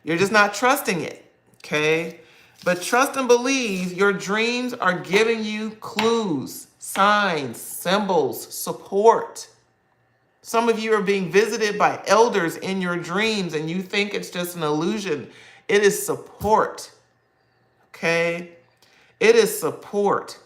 You're just not trusting it, okay? But trust and believe your dreams are giving you clues, signs, symbols, support. Some of you are being visited by elders in your dreams and you think it's just an illusion. It is support, okay? It is support.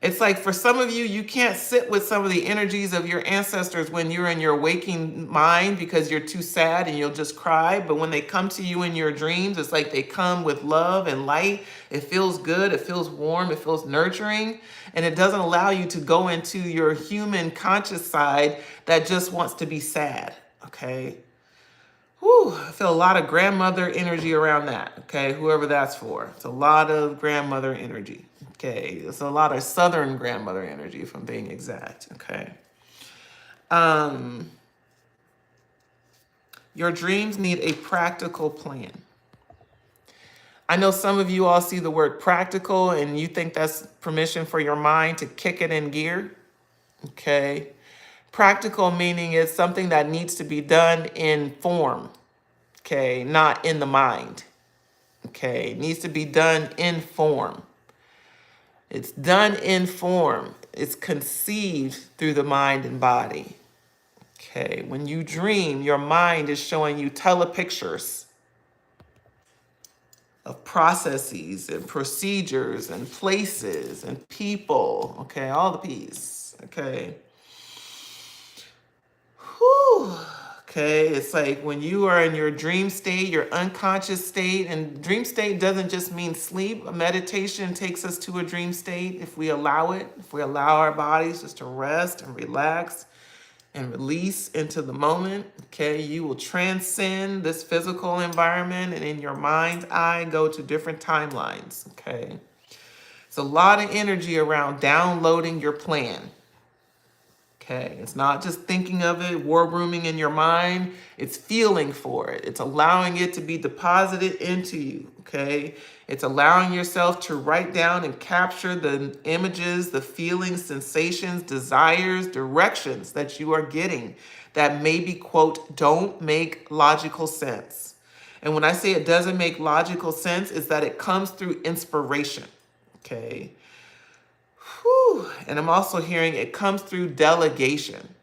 It's like for some of you, you can't sit with some of the energies of your ancestors when you're in your waking mind because you're too sad and you'll just cry. But when they come to you in your dreams, it's like they come with love and light. It feels good. It feels warm. It feels nurturing. And it doesn't allow you to go into your human conscious side that just wants to be sad. Okay. Whew, I feel a lot of grandmother energy around that. Okay. Whoever that's for. It's a lot of grandmother energy. Okay, it's a lot of Southern grandmother energy, if I'm being exact. Okay. Your dreams need a practical plan. I know some of you all see the word practical and you think that's permission for your mind to kick it in gear. Okay. Practical meaning it's something that needs to be done in form. Okay, not in the mind. Okay, it needs to be done in form. It's done in form. It's conceived through the mind and body. Okay, when you dream, your mind is showing you telepictures of processes and procedures and places and people. Okay, all the P's. Okay. Whew. Okay, it's like when you are in your dream state, your unconscious state, and dream state doesn't just mean sleep. Meditation takes us to a dream state if we allow it, if we allow our bodies just to rest and relax and release into the moment. Okay, you will transcend this physical environment and in your mind's eye go to different timelines. Okay, it's a lot of energy around downloading your plan. Okay, it's not just thinking of it, war rooming in your mind. It's feeling for it. It's allowing it to be deposited into you. Okay, it's allowing yourself to write down and capture the images, the feelings, sensations, desires, directions that you are getting that maybe, quote, don't make logical sense. And when I say it doesn't make logical sense, it's that it comes through inspiration. Okay. Whew. And I'm also hearing it comes through delegation.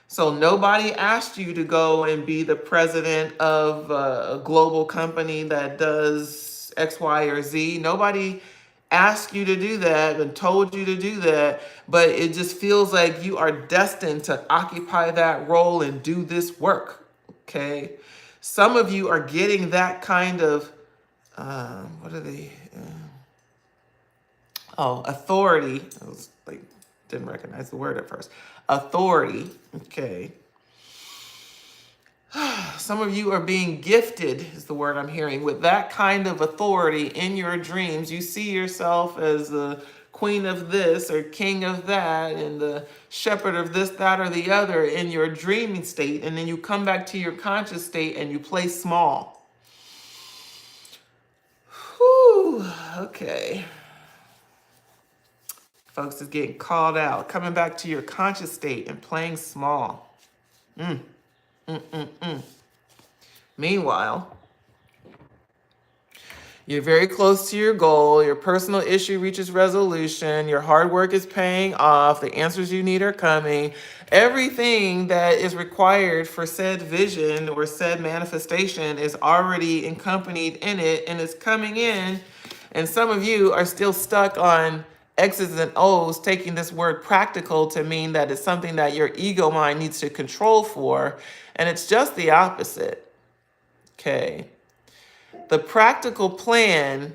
So nobody asked you to go and be the president of a global company that does X, Y, or Z. Nobody asked you to do that and told you to do that, but it just feels like you are destined to occupy that role and do this work. Okay. Some of you are getting that kind of, what are they? Authority. I was like, didn't recognize the word at first. Authority. Okay. Some of you are being gifted, is the word I'm hearing, with that kind of authority in your dreams. You see yourself as the queen of this or king of that and the shepherd of this, that, or the other in your dreaming state. And then you come back to your conscious state and you play small. Whew. Okay. Folks, is getting called out. Coming back to your conscious state and playing small. Meanwhile, you're very close to your goal. Your personal issue reaches resolution. Your hard work is paying off. The answers you need are coming. Everything that is required for said vision or said manifestation is already accompanied in it and is coming in. And some of you are still stuck on X's and O's, taking this word practical to mean that it's something that your ego mind needs to control for, and it's just the opposite. Okay. The practical plan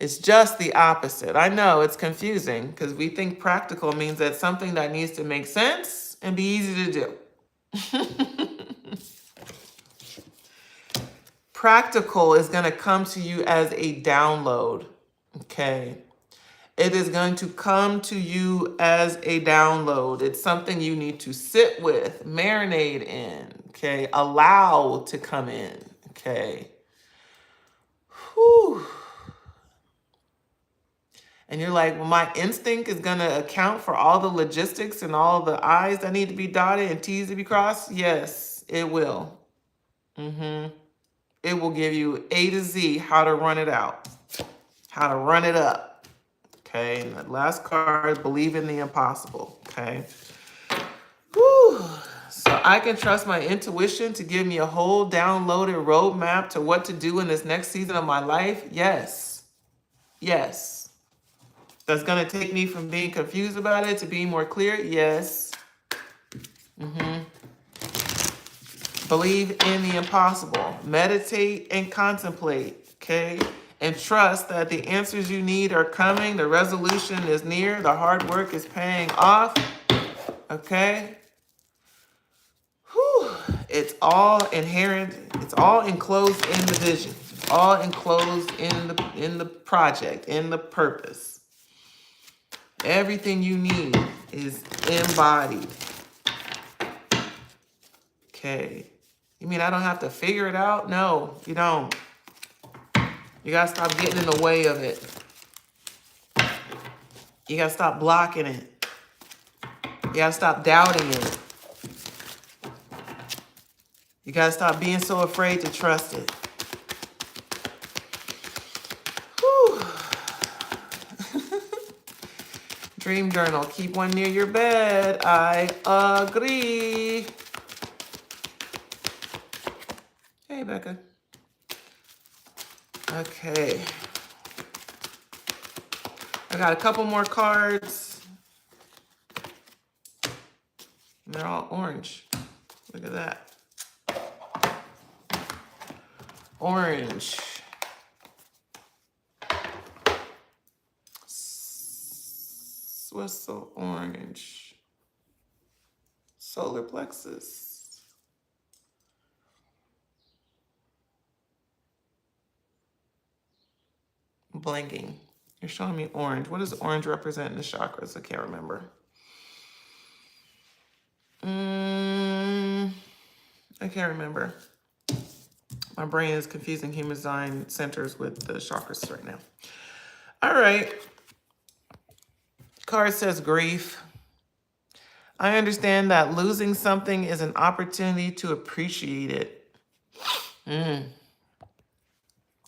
is just the opposite. I know it's confusing because we think practical means that something that needs to make sense and be easy to do. Practical is going to come to you as a download. Okay. It is going to come to you as a download. It's something you need to sit with, marinate in, okay? Allow to come in, okay? Whew. And you're like, well, my instinct is going to account for all the logistics and all the I's that need to be dotted and T's to be crossed? Yes, it will. It will give you A to Z how to run it out, how to run it up. Okay, and the last card, believe in the impossible. Okay. Whew. So I can trust my intuition to give me a whole downloaded roadmap to what to do in this next season of my life. Yes. Yes. That's going to take me from being confused about it to being more clear. Yes. Believe in the impossible. Meditate and contemplate. Okay. And trust that the answers you need are coming. The resolution is near. The hard work is paying off. Okay? Whew. It's all inherent. It's all enclosed in the vision. All enclosed in the project, in the purpose. Everything you need is embodied. Okay. You mean I don't have to figure it out? No, you don't. You gotta stop getting in the way of it. You gotta stop blocking it. You gotta stop doubting it. You gotta stop being so afraid to trust it. Whew. Dream journal, keep one near your bed. I agree. Hey, Becca. Okay. I got a couple more cards. And they're all orange. Look at that. Orange. What's the orange? Solar plexus. Blanking. You're showing me orange. What does orange represent in the chakras? I can't remember. I can't remember. My brain is confusing human design centers with the chakras right now. All right. Card says grief. I understand that losing something is an opportunity to appreciate it.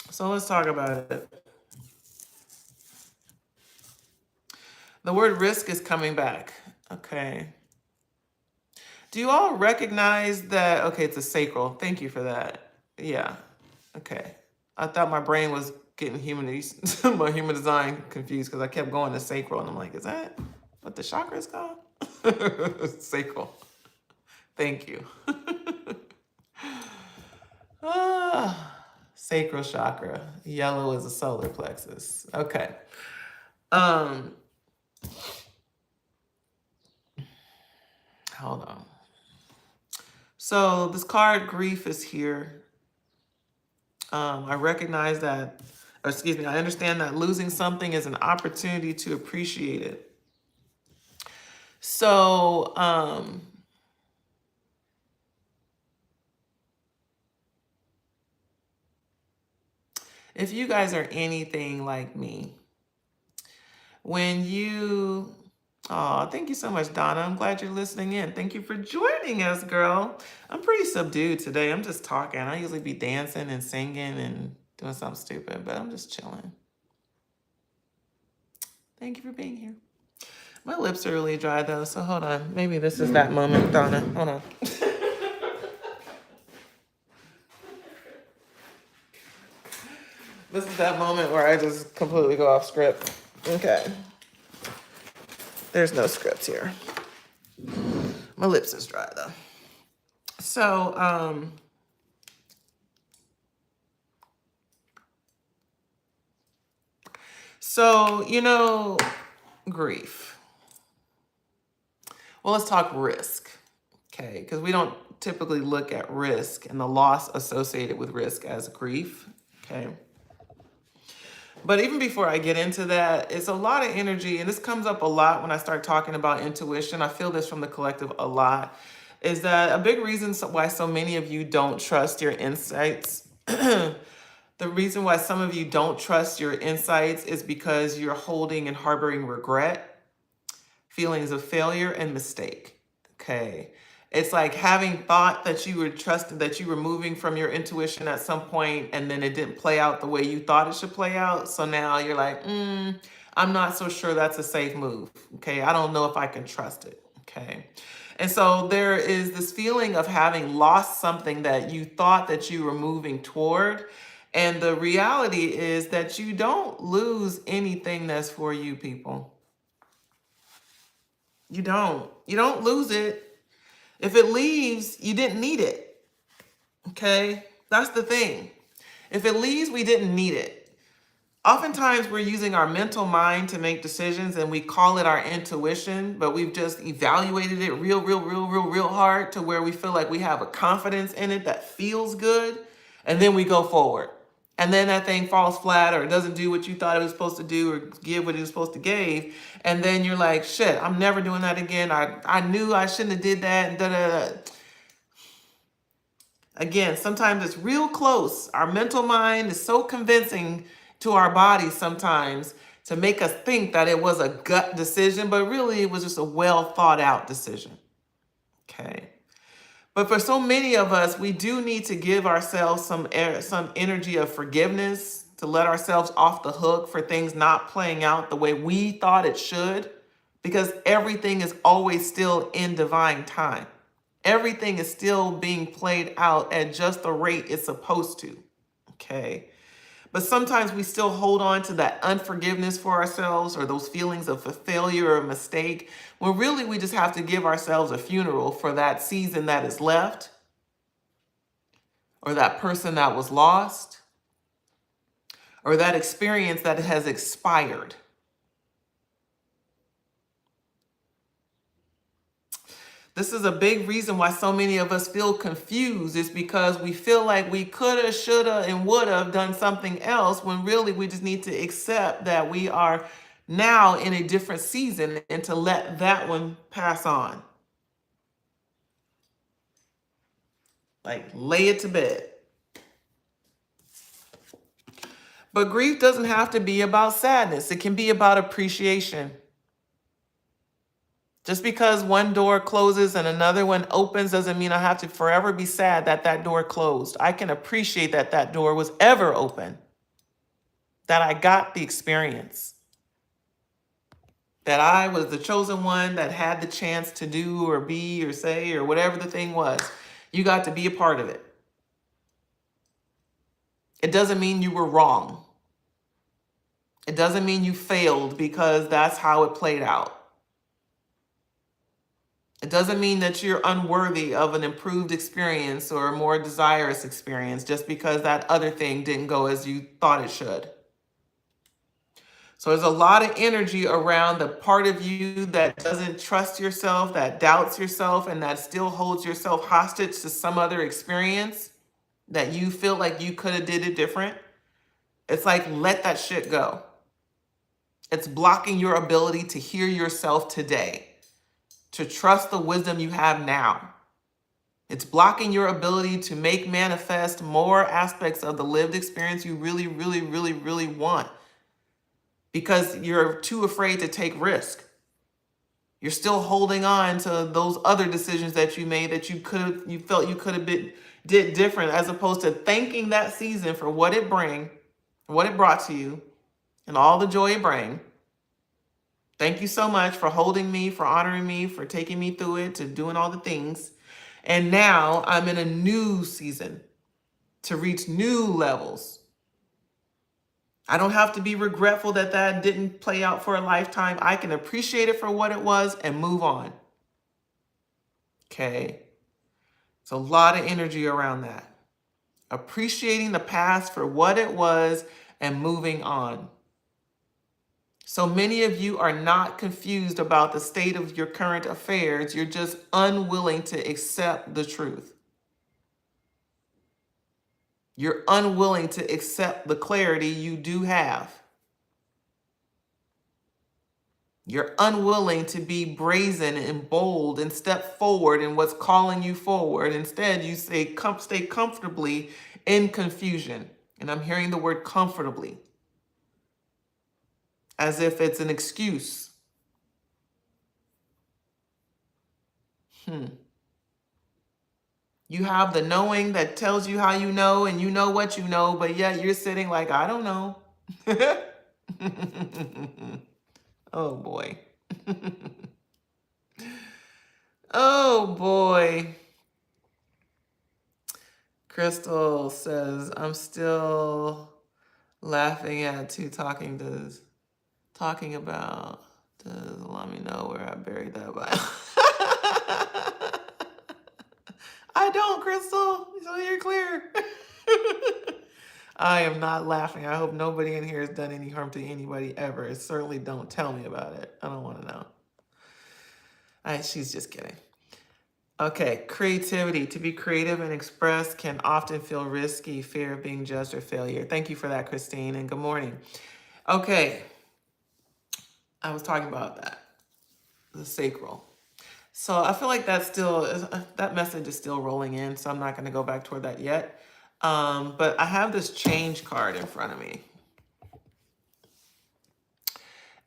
So let's talk about it. The word risk is coming back. Okay. Do you all recognize that? Okay, it's a sacral. Thank you for that. Yeah. Okay. I thought my brain was getting my human design confused because I kept going to sacral and I'm like, is that what the chakra is called? Sacral. Thank you. Sacral chakra. Yellow is a solar plexus. Okay. Hold on. So this card, grief, is here. I recognize that, or excuse me, I understand that losing something is an opportunity to appreciate it. So, if you guys are anything like me, when you, oh, thank you so much, Donna. I'm glad you're listening in. Thank you for joining us, girl. I'm pretty subdued today. I'm just talking. I usually be dancing and singing and doing something stupid, but I'm just chilling. Thank you for being here. My lips are really dry though, so hold on. Maybe this is that moment, Donna. Hold on. This is that moment where I just completely go off script. Okay. There's no script here. My lips is dry though. So, grief. Well, let's talk risk, okay? Because we don't typically look at risk and the loss associated with risk as grief, okay? But even before I get into that, it's a lot of energy, and this comes up a lot when I start talking about intuition. I feel this from the collective a lot, is that a big reason why so many of you don't trust your insights. The reason why some of you don't trust your insights is because you're holding and harboring regret, feelings of failure, and mistake. Okay. It's like having thought that you were trusting, that you were moving from your intuition at some point, and then it didn't play out the way you thought it should play out. So now you're like, I'm not so sure that's a safe move. Okay. I don't know if I can trust it. Okay. And so there is this feeling of having lost something that you thought that you were moving toward. And the reality is that you don't lose anything that's for you, people. You don't. You don't lose it. If it leaves, you didn't need it. Okay? That's the thing. If it leaves, we didn't need it. Oftentimes, we're using our mental mind to make decisions and we call it our intuition, but we've just evaluated it real hard to where we feel like we have a confidence in it that feels good. And then we go forward. And then that thing falls flat or it doesn't do what you thought it was supposed to do or give what it was supposed to give. And then you're like, shit, I'm never doing that again. I knew I shouldn't have did that. And da-da-da. Again, sometimes it's real close. Our mental mind is so convincing to our bodies sometimes to make us think that it was a gut decision, but really it was just a well thought out decision. Okay. But for so many of us, we do need to give ourselves some energy of forgiveness, to let ourselves off the hook for things not playing out the way we thought it should, because everything is always still in divine time. Everything is still being played out at just the rate it's supposed to, okay? But sometimes we still hold on to that unforgiveness for ourselves or those feelings of a failure or a mistake, when really we just have to give ourselves a funeral for that season that is left, or that person that was lost, or that experience that has expired. This is a big reason why so many of us feel confused, is because we feel like we coulda, shoulda, and woulda done something else, when really we just need to accept that we are now in a different season and to let that one pass on. Like, lay it to bed. But grief doesn't have to be about sadness. It can be about appreciation. Just because one door closes and another one opens doesn't mean I have to forever be sad that that door closed. I can appreciate that that door was ever open, that I got the experience, that I was the chosen one that had the chance to do or be or say or whatever the thing was. You got to be a part of it. It doesn't mean you were wrong. It doesn't mean you failed because that's how it played out. It doesn't mean that you're unworthy of an improved experience or a more desirous experience just because that other thing didn't go as you thought it should. So there's a lot of energy around the part of you that doesn't trust yourself, that doubts yourself, and that still holds yourself hostage to some other experience that you feel like you could have did it different. It's like, let that shit go. It's blocking your ability to hear yourself today, to trust the wisdom you have now. It's blocking your ability to make manifest more aspects of the lived experience you really want, because you're too afraid to take risk. You're still holding on to those other decisions that you made that you felt you could have did different, as opposed to thanking that season for what it brought to you and all the joy it bring. Thank you so much for holding me, for honoring me, for taking me through it, to doing all the things. And now I'm in a new season to reach new levels. I don't have to be regretful that that didn't play out for a lifetime. I can appreciate it for what it was and move on. Okay. It's a lot of energy around that. Appreciating the past for what it was and moving on. So many of you are not confused about the state of your current affairs. You're just unwilling to accept the truth. You're unwilling to accept the clarity you do have. You're unwilling to be brazen and bold and step forward in what's calling you forward. Instead, you say, stay comfortably in confusion. And I'm hearing the word comfortably as if it's an excuse. You have the knowing that tells you how you know and you know what you know, but yet you're sitting like, I don't know. Oh boy. Oh boy. Crystal says, I'm still laughing at two talking about, does let me know where I buried that by. I don't, Crystal, so you're clear. I am not laughing. I hope nobody in here has done any harm to anybody ever. Certainly don't tell me about it. I don't want to know. She's just kidding. Okay, creativity. To be creative and express can often feel risky, fear of being judged or failure. Thank you for that, Christine, and good morning. Okay, I was talking about that, the sacral. So I feel like that message is still rolling in, so I'm not going to go back toward that yet. But I have this change card in front of me.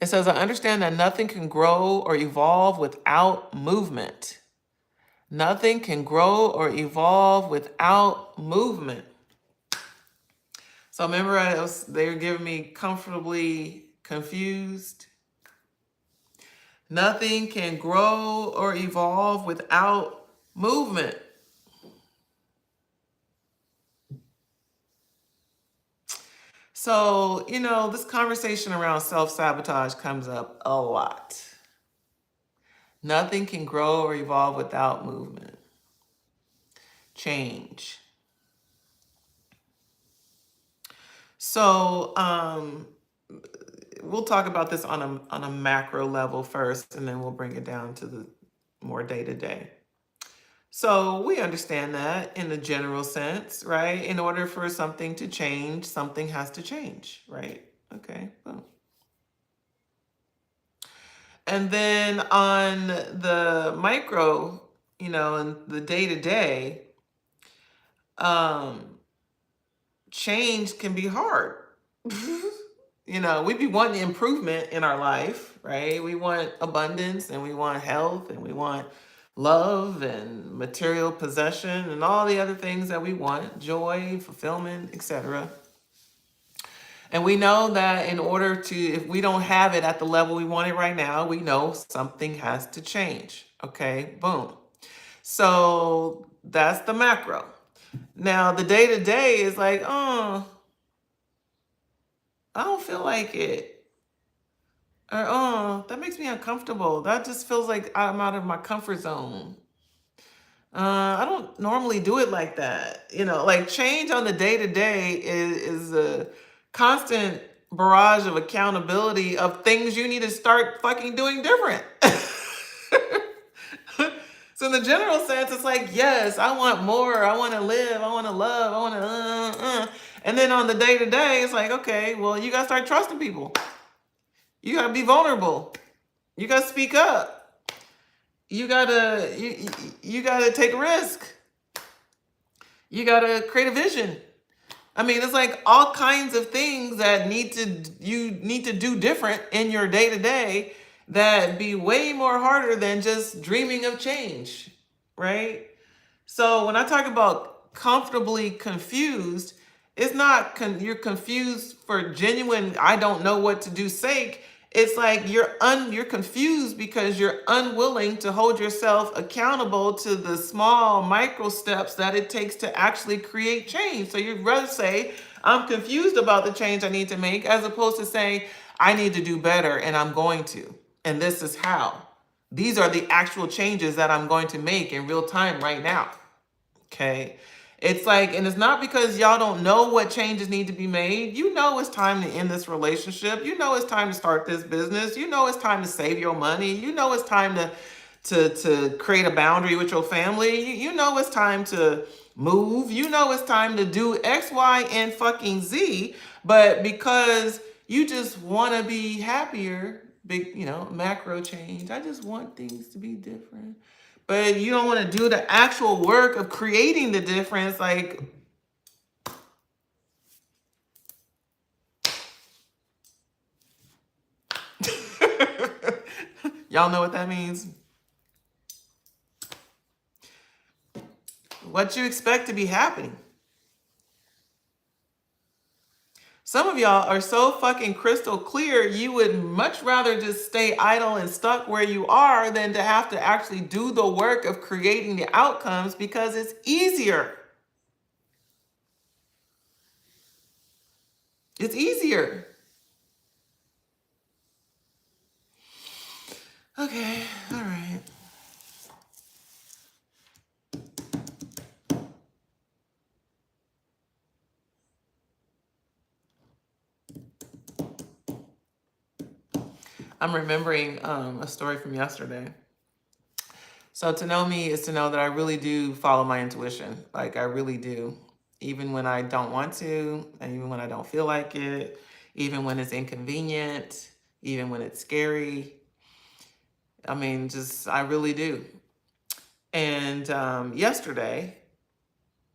It says, I understand that nothing can grow or evolve without movement. Nothing can grow or evolve without movement. So remember, they were giving me comfortably confused. Nothing can grow or evolve without movement. So, this conversation around self-sabotage comes up a lot. Nothing can grow or evolve without movement. Change. So, we'll talk about this on a macro level first, and then we'll bring it down to the more day-to-day. So we understand that in a general sense, right? In order for something to change, something has to change, right? Okay, boom. And then on the micro, and the day-to-day, change can be hard. We be wanting improvement in our life, right? We want abundance and we want health and we want love and material possession and all the other things that we want, joy, fulfillment, etc. And we know that in order to, if we don't have it at the level we want it right now, we know something has to change. Okay, boom. So that's the macro. Now the day-to-day is like, I don't feel like it. Or, that makes me uncomfortable. That just feels like I'm out of my comfort zone. I don't normally do it like that. Like change on the day-to-day is a constant barrage of accountability of things you need to start fucking doing different. So in the general sense, it's like, yes, I want more. I want to live. I want to love. I want to, And then on the day-to-day, it's like, okay, well, you got to start trusting people. You got to be vulnerable. You got to speak up. You got to take a risk. You got to create a vision. I mean, it's like all kinds of things that you need to do different in your day-to-day that be way more harder than just dreaming of change, right? So when I talk about comfortably confused, it's not you're confused for genuine, I don't know what to do sake. It's like you're confused because you're unwilling to hold yourself accountable to the small micro steps that it takes to actually create change. So you'd rather say, I'm confused about the change I need to make, as opposed to saying, I need to do better and I'm going to. And this is how. These are the actual changes that I'm going to make in real time right now. Okay. It's like, and it's not because y'all don't know what changes need to be made. You know it's time to end this relationship. You know it's time to start this business. You know it's time to save your money. You know it's time to create a boundary with your family. You know it's time to move. You know it's time to do X, Y, and fucking Z. But because you just want to be happier, big, macro change. I just want things to be different. But you don't want to do the actual work of creating the difference. Like, y'all know what that means? What you expect to be happening. Some of y'all are so fucking crystal clear, you would much rather just stay idle and stuck where you are than to have to actually do the work of creating the outcomes because it's easier. It's easier. Okay, all right. I'm remembering a story from yesterday. So to know me is to know that I really do follow my intuition. Like I really do. Even when I don't want to, and even when I don't feel like it, even when it's inconvenient, even when it's scary. I mean, I really do. And yesterday,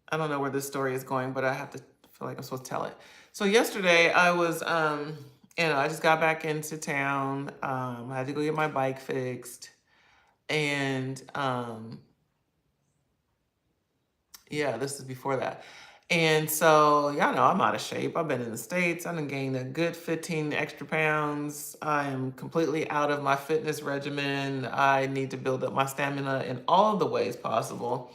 I don't know where this story is going, but I have to feel like I'm supposed to tell it. So yesterday I was, I just got back into town. I had to go get my bike fixed. And this is before that. And so, y'all know I'm out of shape. I've been in the States. I done gained a good 15 extra pounds. I am completely out of my fitness regimen. I need to build up my stamina in all of the ways possible.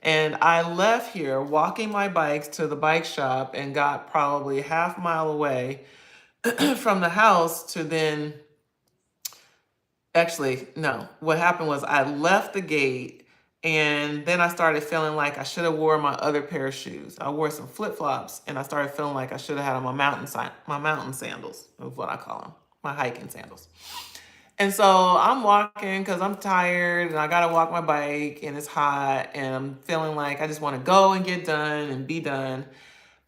And I left here walking my bikes to the bike shop and got probably half a mile away from the house to then, actually, no. What happened was I left the gate and then I started feeling like I should have wore my other pair of shoes. I wore some flip-flops and I started feeling like I should have had on my mountain sandals, is what I call them, my hiking sandals. And so I'm walking because I'm tired and I got to walk my bike and it's hot and I'm feeling like I just want to go and get done and be done.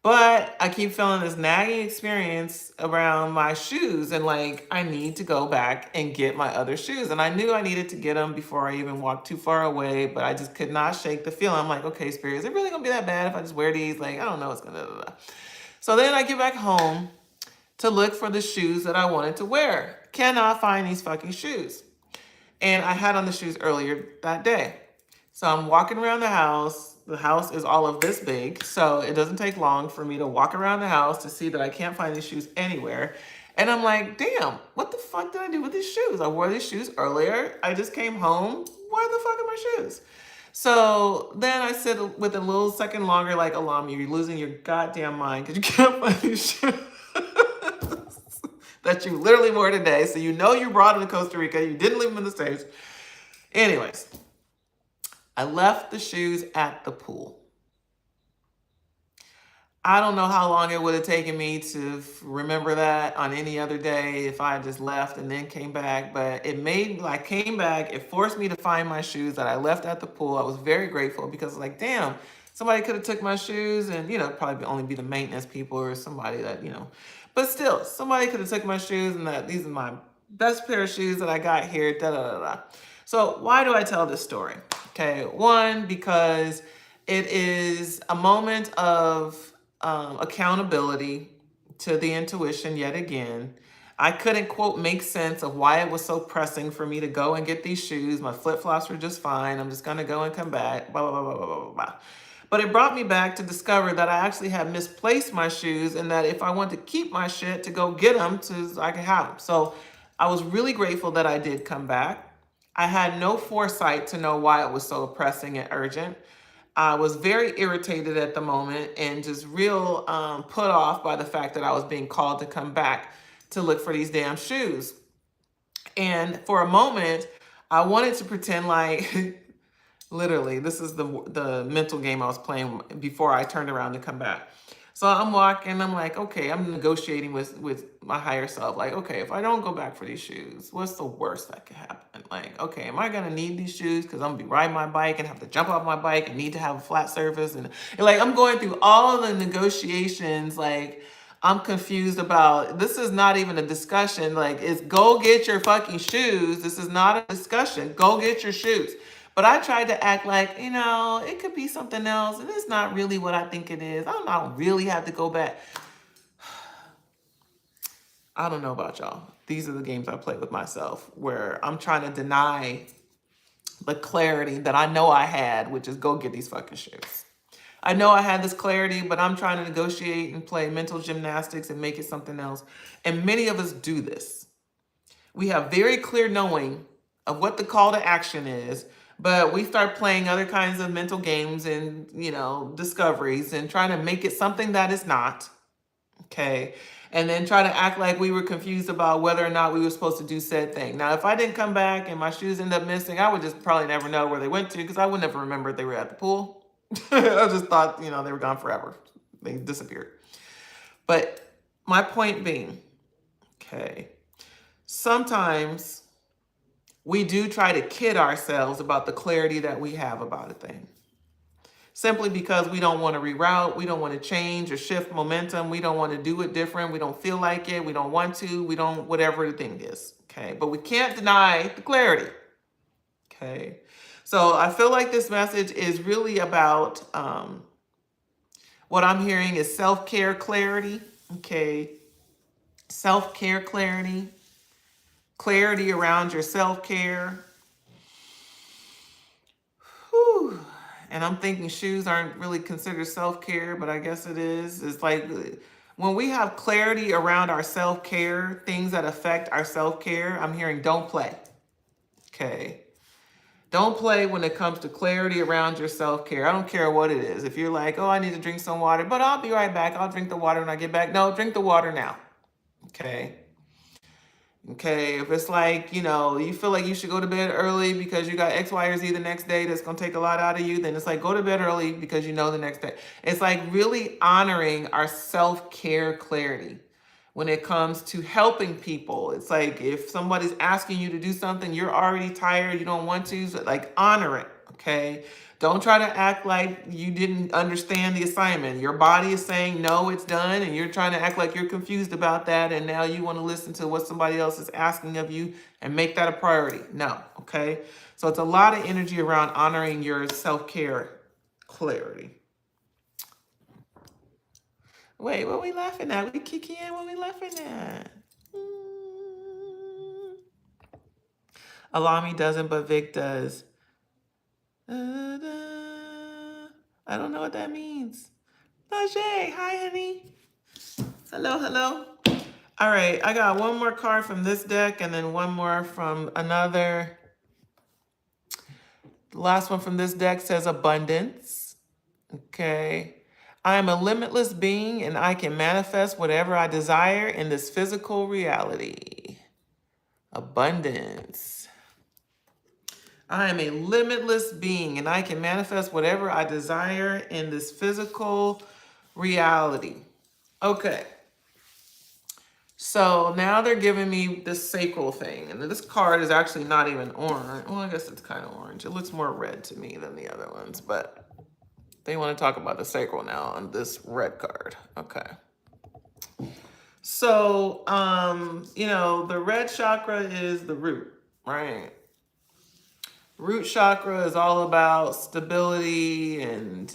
But I keep feeling this nagging experience around my shoes and like I need to go back and get my other shoes. And I knew I needed to get them before I even walked too far away, but I just could not shake the feeling. I'm like, okay, Spirit, is it really gonna be that bad if I just wear these? Like, I don't know, it's gonna. So then I get back home to look for the shoes that I wanted to wear. Cannot find these fucking shoes. And I had on the shoes earlier that day. So I'm walking around the house. The house is all of this big, so it doesn't take long for me to walk around the house to see that I can't find these shoes anywhere. And I'm like, damn, what the fuck did I do with these shoes? I wore these shoes earlier. I just came home. Where the fuck are my shoes? So then I sit with a little second longer, like, Allah-mi, you're losing your goddamn mind because you can't find these shoes that you literally wore today. So you know you brought them to Costa Rica. You didn't leave them in the States. Anyways. I left the shoes at the pool. I don't know how long it would have taken me to remember that on any other day if I just left and then came back. But I came back, it forced me to find my shoes that I left at the pool. I was very grateful because like, damn, somebody could have took my shoes and, probably only be the maintenance people or somebody that, but still, somebody could have took my shoes and that these are my best pair of shoes that I got here, da da da da. So why do I tell this story? Okay, one, because it is a moment of accountability to the intuition yet again. I couldn't, quote, make sense of why it was so pressing for me to go and get these shoes. My flip-flops were just fine. I'm just going to go and come back, blah, blah, blah, blah, blah, blah, blah. But it brought me back to discover that I actually had misplaced my shoes and that if I want to keep my shit, to go get them so I can have them. So I was really grateful that I did come back. I had no foresight to know why it was so pressing and urgent. I was very irritated at the moment and just real put off by the fact that I was being called to come back to look for these damn shoes. And for a moment, I wanted to pretend like literally, this is the mental game I was playing before I turned around to come back. So I'm walking, I'm like, okay, I'm negotiating with my higher self. Like, okay, if I don't go back for these shoes, what's the worst that could happen? Like, okay, am I gonna need these shoes? Because I'm gonna be riding my bike and have to jump off my bike and need to have a flat surface. And like, I'm going through all of the negotiations, like, I'm confused about this is not even a discussion. Like, it's go get your fucking shoes. This is not a discussion. Go get your shoes. But I tried to act like, it could be something else. And it's not really what I think it is. I don't really have to go back. I don't know about y'all. These are the games I play with myself where I'm trying to deny the clarity that I know I had, which is go get these fucking shoes. I know I had this clarity, but I'm trying to negotiate and play mental gymnastics and make it something else. And many of us do this. We have very clear knowing of what the call to action is, but we start playing other kinds of mental games and, discoveries and trying to make it something that is not. Okay. And then try to act like we were confused about whether or not we were supposed to do said thing. Now, if I didn't come back and my shoes end up missing, I would just probably never know where they went to because I would never remember they were at the pool. I just thought, they were gone forever. They disappeared. But my point being, okay, sometimes we do try to kid ourselves about the clarity that we have about a thing. Simply because we don't want to reroute, we don't want to change or shift momentum, we don't want to do it different, we don't feel like it, we don't want to, we don't, whatever the thing is. Okay, but we can't deny the clarity. Okay, so I feel like this message is really about what I'm hearing is self-care clarity. Okay, self-care clarity, clarity around your self-care. Whew. And I'm thinking shoes aren't really considered self-care, but I guess it is. It's like when we have clarity around our self-care, things that affect our self-care, I'm hearing don't play. Okay. Don't play when it comes to clarity around your self-care. I don't care what it is. If you're like, oh, I need to drink some water, but I'll be right back. I'll drink the water when I get back. No, drink the water now. Okay. Okay, if it's like, you feel like you should go to bed early because you got X, Y, or Z the next day that's going to take a lot out of you, then it's like go to bed early because you know the next day. It's like really honoring our self-care clarity when it comes to helping people. It's like if somebody's asking you to do something, you're already tired, you don't want to, so like honor it, okay? Don't try to act like you didn't understand the assignment. Your body is saying, no, it's done. And you're trying to act like you're confused about that. And now you want to listen to what somebody else is asking of you and make that a priority. No, okay? So it's a lot of energy around honoring your self-care clarity. Wait, what are we laughing at? We kikiing, what are we laughing at? Allah-mi doesn't, but Vic does. I don't know what that means. Basheer, hi, honey. Hello, hello. All right, I got one more card from this deck and then one more from another. The last one from this deck says abundance. Okay. I am a limitless being and I can manifest whatever I desire in this physical reality. Abundance. I am a limitless being and I can manifest whatever I desire in this physical reality. Okay. So now they're giving me this sacral thing. And this card is actually not even orange. Well, I guess it's kind of orange. It looks more red to me than the other ones. But they want to talk about the sacral now on this red card. Okay. So, the red chakra is the root, right? Root chakra is all about stability and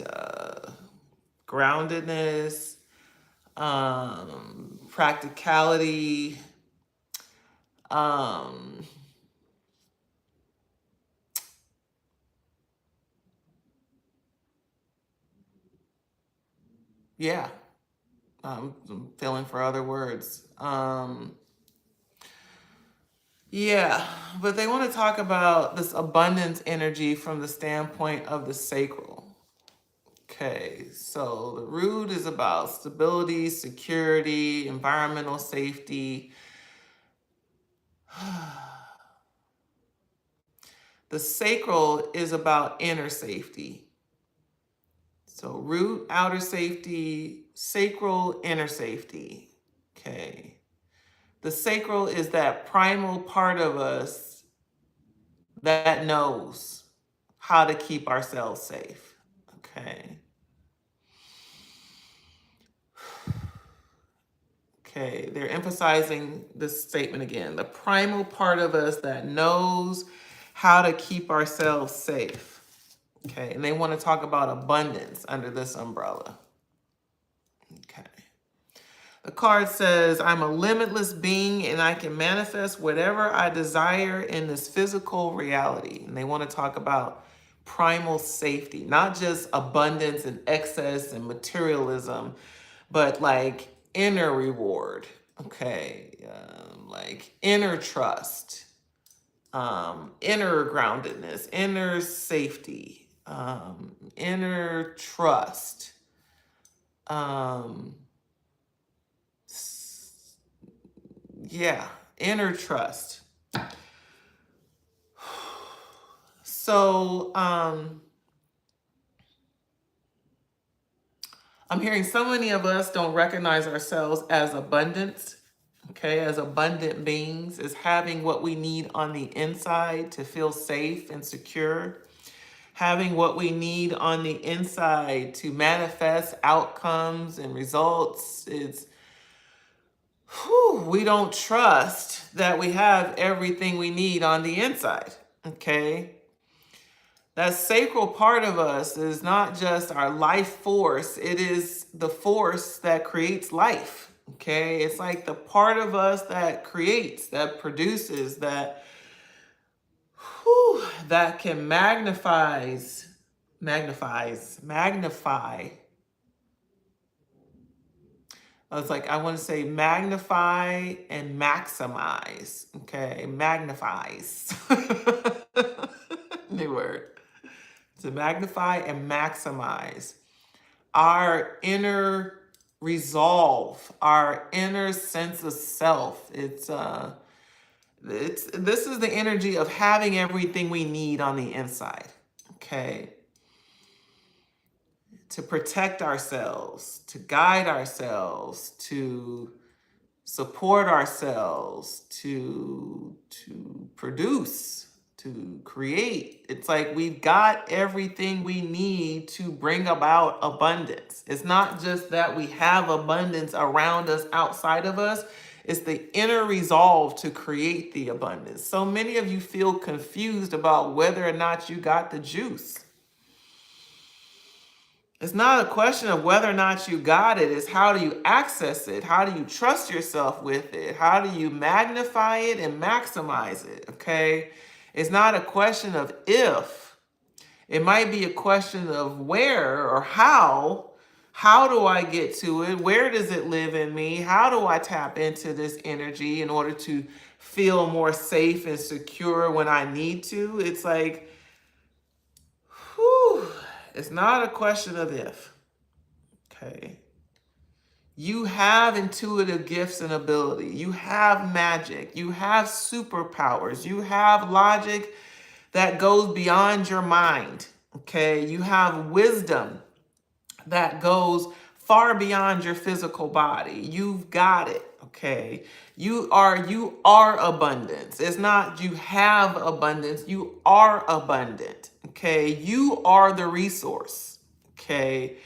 groundedness, practicality, yeah, I'm feeling for other words. Yeah, but they want to talk about this abundance energy from the standpoint of the sacral. Okay, so the root is about stability, security, environmental safety. The sacral is about inner safety. So root, outer safety, sacral, inner safety. Okay. The sacral is that primal part of us that knows how to keep ourselves safe. Okay. Okay, they're emphasizing this statement again. The primal part of us that knows how to keep ourselves safe. Okay, and they want to talk about abundance under this umbrella. Okay. The card says, I'm a limitless being and I can manifest whatever I desire in this physical reality. And they want to talk about primal safety, not just abundance and excess and materialism, but like inner reward, okay, like inner trust, inner groundedness, inner safety, inner trust, yeah, inner trust. So I'm hearing so many of us don't recognize ourselves as abundance, okay, as abundant beings, as having what we need on the inside to feel safe and secure, having what we need on the inside to manifest outcomes and results. We don't trust that we have everything we need on the inside, okay? That sacral part of us is not just our life force, it is the force that creates life, okay? It's like the part of us that creates, that produces, that can magnify. It's like, I want to say magnify and maximize, okay? Magnifies. New word. To magnify and maximize our inner resolve, our inner sense of self. This is the energy of having everything we need on the inside, okay? To protect ourselves, to guide ourselves, to support ourselves, to produce, to create. It's like we've got everything we need to bring about abundance. It's not just that we have abundance around us, outside of us. It's the inner resolve to create the abundance. So many of you feel confused about whether or not you got the juice. It's not a question of whether or not you got it. It's how do you access it? How do you trust yourself with it? How do you magnify it and maximize it? Okay? It's not a question of if. It might be a question of where or how. How do I get to it? Where does it live in me? How do I tap into this energy in order to feel more safe and secure when I need to? It's like, whew. It's not a question of if, okay? You have intuitive gifts and ability. You have magic. You have superpowers. You have logic that goes beyond your mind, okay? You have wisdom that goes far beyond your physical body. You've got it, okay? You are abundance. It's not you have abundance, you are abundant, okay? You are the resource, okay?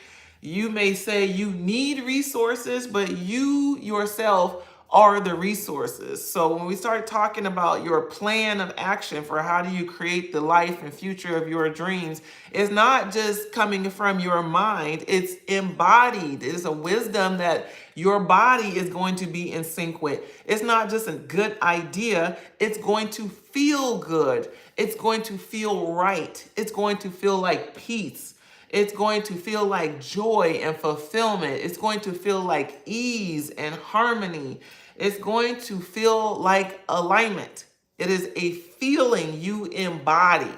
You may say you need resources, but you yourself are the resources. So when we start talking about your plan of action for how do you create the life and future of your dreams, it's not just coming from your mind, it's embodied. It's a wisdom that your body is going to be in sync with. It's not just a good idea, it's going to feel good. It's going to feel right. It's going to feel like peace. It's going to feel like joy and fulfillment. It's going to feel like ease and harmony. It's going to feel like alignment. It is a feeling you embody.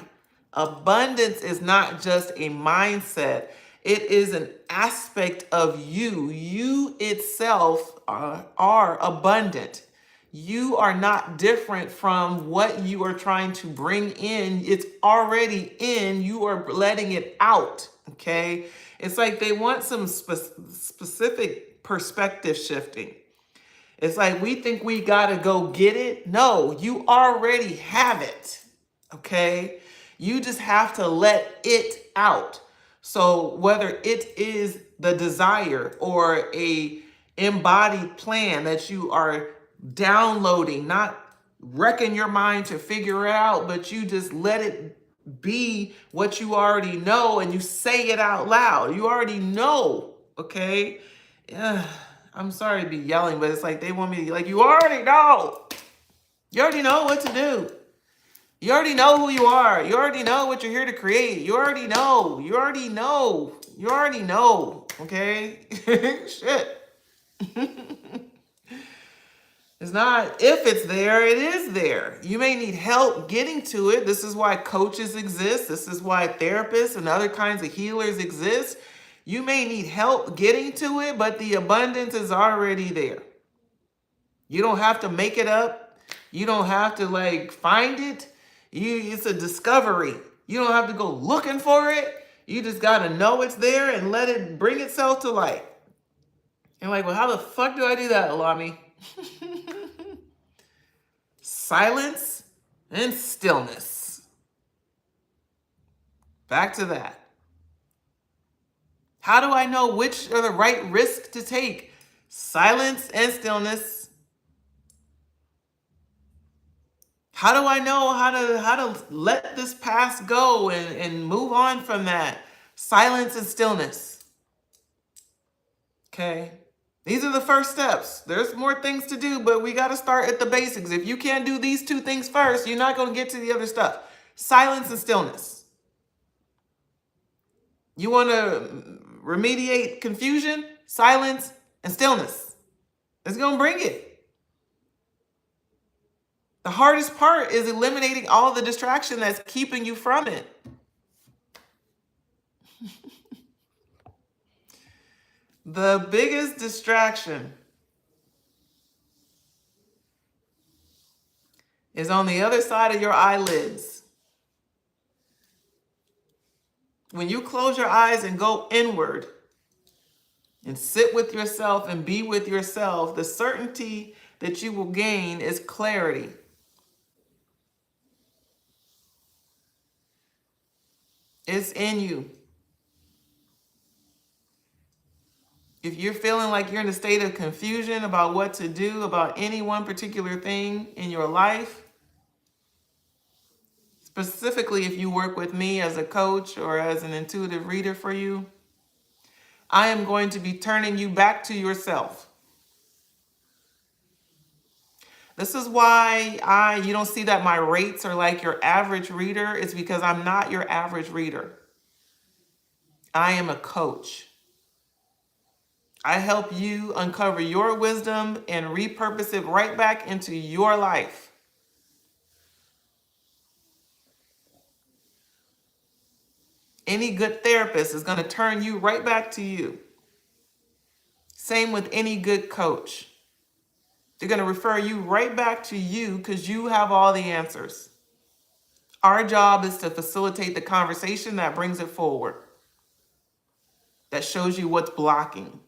Abundance is not just a mindset. It is an aspect of you. You itself are abundant. You are not different from what you are trying to bring in. It's already in. You are letting it out. Okay. It's like they want some specific perspective shifting. It's like we think we got to go get it. No, you already have it. Okay. You just have to let it out. So whether it is the desire or a embodied plan that you are downloading, not wrecking your mind to figure it out, but you just let it be what you already know and you say it out loud. You already know, okay? Yeah, I'm sorry to be yelling, but it's like they want me to, like, you already know. You already know what to do. You already know who you are. You already know what you're here to create. You already know. You already know. You already know. Okay? Shit. It's not if it's there, it is there. You may need help getting to it. This is why coaches exist. This is why therapists and other kinds of healers exist. You may need help getting to it, but the abundance is already there. You don't have to make it up. You don't have to like find it. It's a discovery. You don't have to go looking for it. You just got to know it's there and let it bring itself to light. And like, well, how the fuck do I do that, Allah-mi? Silence and stillness. Back to that. How do I know which are the right risks to take? Silence and stillness. How do I know how to let this past go and move on from that? Silence and stillness. Okay. These are the first steps. There's more things to do, but we got to start at the basics. If you can't do these two things first, you're not going to get to the other stuff. Silence and stillness. You want to remediate confusion? Silence and stillness. It's going to bring it. The hardest part is eliminating all the distraction that's keeping you from it. The biggest distraction is on the other side of your eyelids. When you close your eyes and go inward and sit with yourself and be with yourself, the certainty that you will gain is clarity. It's in you. If you're feeling like you're in a state of confusion about what to do about any one particular thing in your life, specifically if you work with me as a coach or as an intuitive reader for you, I am going to be turning you back to yourself. This is why you don't see that my rates are like your average reader. It's because I'm not your average reader. I am a coach. I help you uncover your wisdom and repurpose it right back into your life. Any good therapist is going to turn you right back to you. Same with any good coach. They're going to refer you right back to you because you have all the answers. Our job is to facilitate the conversation that brings it forward, that shows you what's blocking.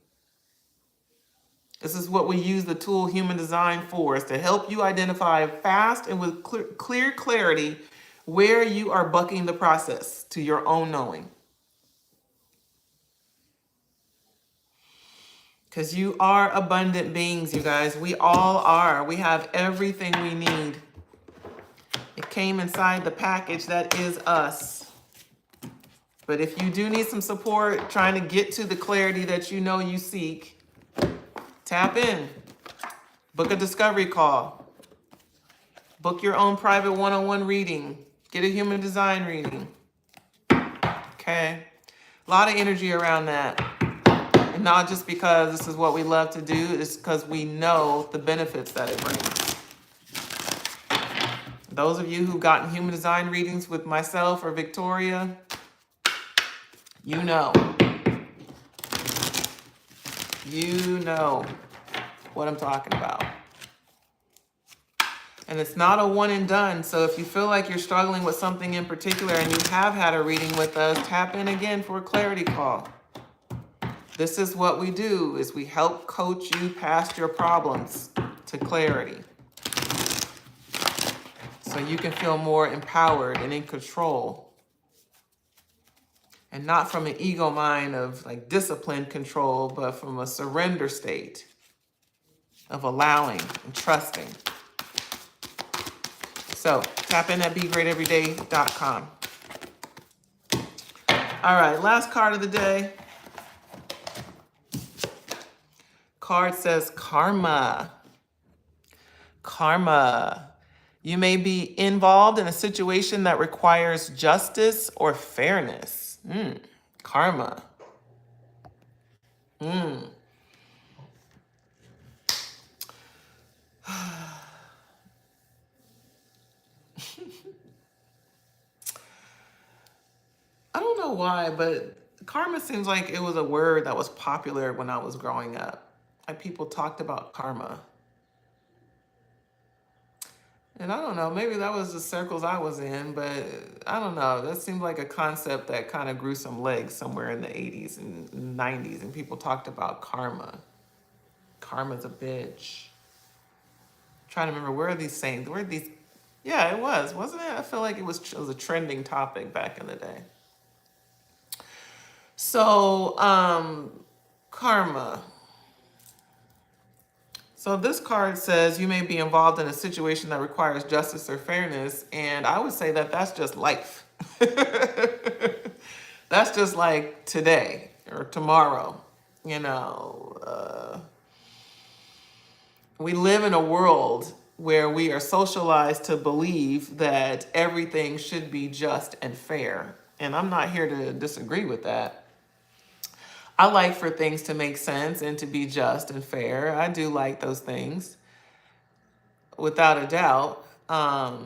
This is what we use the tool human design for, is to help you identify fast and with clear clarity where you are bucking the process to your own knowing. Because you are abundant beings, you guys. We all are. We have everything we need. It came inside the package that is us. But if you do need some support trying to get to the clarity that you know you seek, tap in. Book a discovery call. Book your own private one-on-one reading. Get a human design reading. Okay? A lot of energy around that. And not just because this is what we love to do, it's because we know the benefits that it brings. Those of you who've gotten human design readings with myself or Victoria, you know. You know what I'm talking about. And it's not a one and done. So if you feel like you're struggling with something in particular and you have had a reading with us, tap in again for a clarity call. This is what we do, is we help coach you past your problems to clarity. So you can feel more empowered and in control. And not from an ego mind of like disciplined control, but from a surrender state of allowing and trusting. So tap in at begreateveryday.com. All right, last card of the day. Card says karma. Karma. You may be involved in a situation that requires justice or fairness. Karma. I don't know why, but karma seems like it was a word that was popular when I was growing up. Like people talked about karma. And I don't know, maybe that was the circles I was in, but I don't know. That seemed like a concept that kind of grew some legs somewhere in the 80s and 90s, and people talked about karma. Karma's a bitch. I'm trying to remember, where are these sayings? Where are these? Yeah, it was, wasn't it? I feel like it was a trending topic back in the day. So, karma. So this card says you may be involved in a situation that requires justice or fairness, and I would say that that's just life. That's just like today or tomorrow. You know, we live in a world where we are socialized to believe that everything should be just and fair, and I'm not here to disagree with that. I like for things to make sense and to be just and fair. I do like those things, without a doubt. I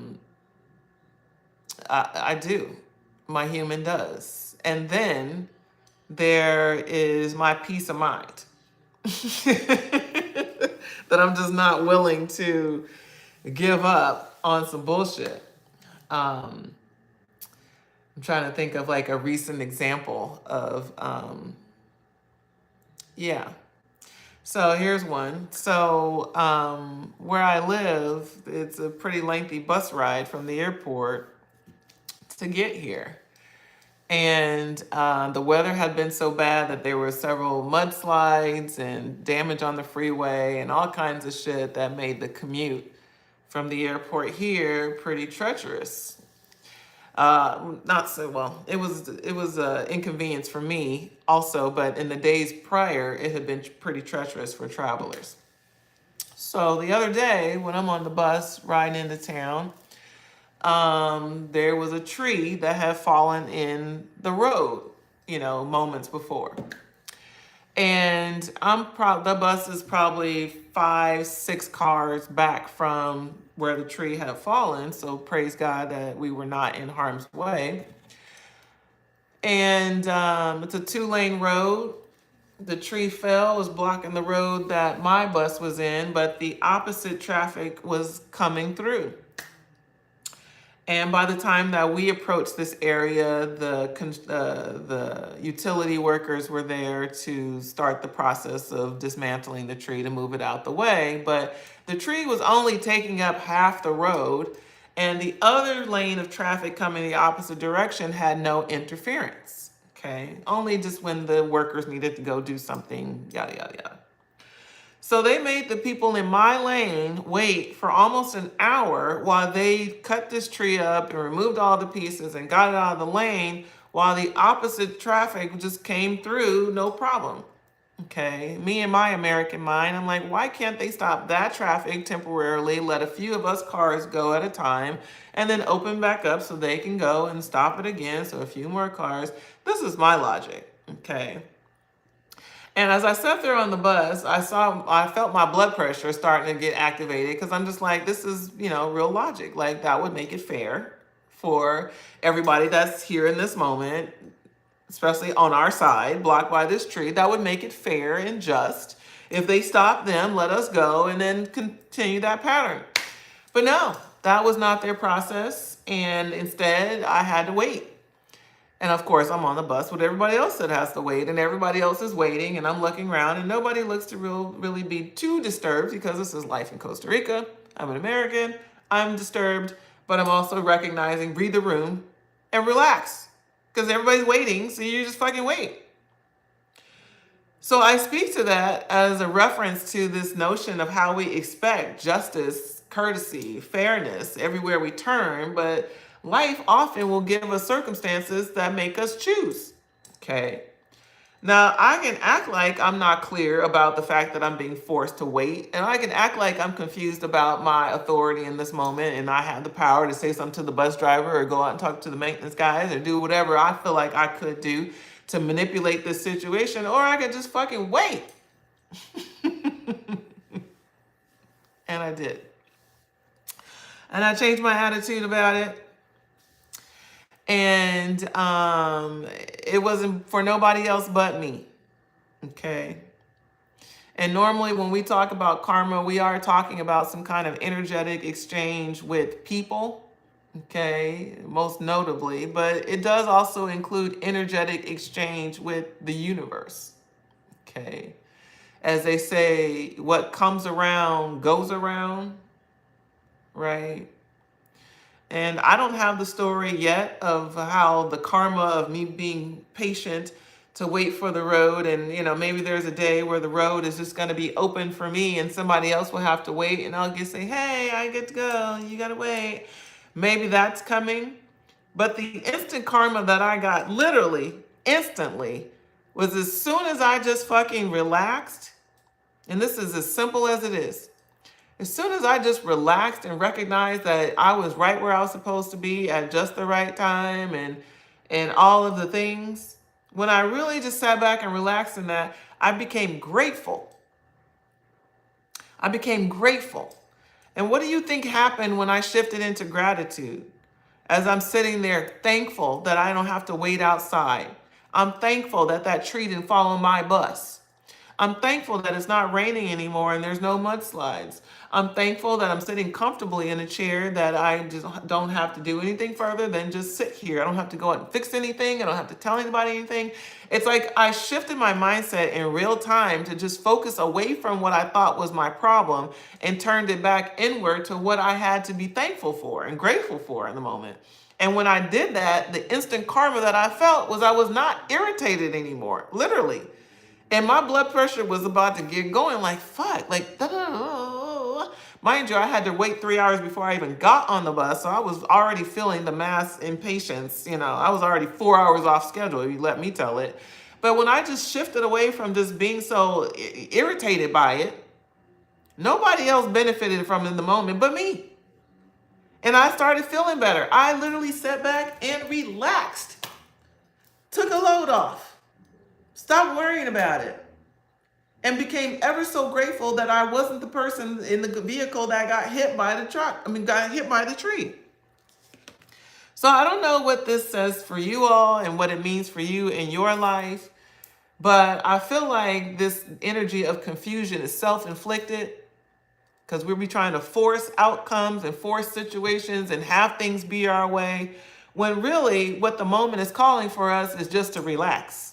do. My human does. And then there is my peace of mind that I'm just not willing to give up on some bullshit. I'm trying to think of like a recent example of, yeah. So here's one. So where I live, it's a pretty lengthy bus ride from the airport to get here. And the weather had been so bad that there were several mudslides and damage on the freeway and all kinds of shit that made the commute from the airport here pretty treacherous. Not so well. It was inconvenience for me also, but in the days prior, it had been pretty treacherous for travelers. So the other day, when I'm on the bus riding into town, there was a tree that had fallen in the road, moments before. And the bus is probably 5-6 cars back from where the tree had fallen. So praise God that we were not in harm's way. And it's a 2-lane road. The tree fell, was blocking the road that my bus was in, but the opposite traffic was coming through. And by the time that we approached this area, the utility workers were there to start the process of dismantling the tree to move it out the way. But the tree was only taking up half the road, and the other lane of traffic coming the opposite direction had no interference. Okay, only just when the workers needed to go do something, yada, yada, yada. So they made the people in my lane wait for almost an hour while they cut this tree up and removed all the pieces and got it out of the lane, while the opposite traffic just came through, no problem. Okay, me and my American mind, I'm like, why can't they stop that traffic temporarily, let a few of us cars go at a time, and then open back up so they can go and stop it again, so a few more cars. This is my logic, okay? And as I sat there on the bus, I felt my blood pressure starting to get activated, because I'm just like, this is, real logic. Like, that would make it fair for everybody that's here in this moment. especially on our side, blocked by this tree, that would make it fair and just. If they stop them, let us go and then continue that pattern. But no, that was not their process. And instead, I had to wait. And of course, I'm on the bus with everybody else that has to wait, and everybody else is waiting, and I'm looking around, and nobody looks to really be too disturbed, because this is life in Costa Rica. I'm an American. I'm disturbed, but I'm also recognizing, read the room and relax, because everybody's waiting, so you just fucking wait. So I speak to that as a reference to this notion of how we expect justice, courtesy, fairness everywhere we turn, but life often will give us circumstances that make us choose. Okay. Now, I can act like I'm not clear about the fact that I'm being forced to wait, and I can act like I'm confused about my authority in this moment, and I have the power to say something to the bus driver or go out and talk to the maintenance guys or do whatever I feel like I could do to manipulate this situation, or I could just fucking wait. And I did. And I changed my attitude about it. And it wasn't for nobody else but me. Okay. And normally when we talk about karma, we are talking about some kind of energetic exchange with people. Okay, most notably, but it does also include energetic exchange with the universe. Okay. As they say, what comes around goes around, right? And I don't have the story yet of how the karma of me being patient to wait for the road, and maybe there's a day where the road is just going to be open for me and somebody else will have to wait, and I'll say, hey, I get to go, you got to wait. Maybe that's coming. But the instant karma that I got, literally instantly, was as soon as I just fucking relaxed. And this is as simple as it is. As soon as I just relaxed and recognized that I was right where I was supposed to be at just the right time, and all of the things, when I really just sat back and relaxed in that, I became grateful. I became grateful. And what do you think happened when I shifted into gratitude? As I'm sitting there thankful that I don't have to wait outside. I'm thankful that that tree didn't fall on my bus. I'm thankful that it's not raining anymore and there's no mudslides. I'm thankful that I'm sitting comfortably in a chair, that I just don't have to do anything further than just sit here. I don't have to go out and fix anything. I don't have to tell anybody anything. It's like I shifted my mindset in real time to just focus away from what I thought was my problem and turned it back inward to what I had to be thankful for and grateful for in the moment. And when I did that, the instant karma that I felt was I was not irritated anymore, literally. And my blood pressure was about to get going, like, fuck, like, mind you, I had to wait 3 hours before I even got on the bus. So I was already feeling the mass impatience. I was already 4 hours off schedule, if you let me tell it. But when I just shifted away from just being so irritated by it, nobody else benefited from it in the moment but me. And I started feeling better. I literally sat back and relaxed, took a load off. Stopped worrying about it, and became ever so grateful that I wasn't the person in the vehicle that got hit by the truck. Got hit by the tree. So I don't know what this says for you all and what it means for you in your life, but I feel like this energy of confusion is self-inflicted, because we'll be trying to force outcomes and force situations and have things be our way, when really what the moment is calling for us is just to relax.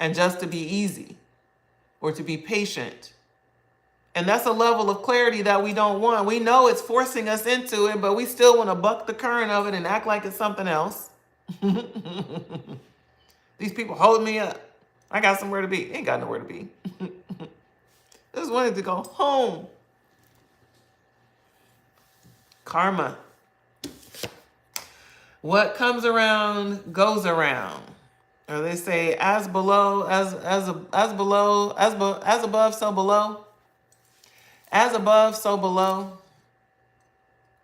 And just to be easy, or to be patient. And that's a level of clarity that we don't want. We know it's forcing us into it, but we still want to buck the current of it and act like it's something else. These people hold me up. I got somewhere to be. Ain't got nowhere to be. Just wanted to go home. Karma. What comes around goes around. Or they say, as below, as above, so below. As above, so below.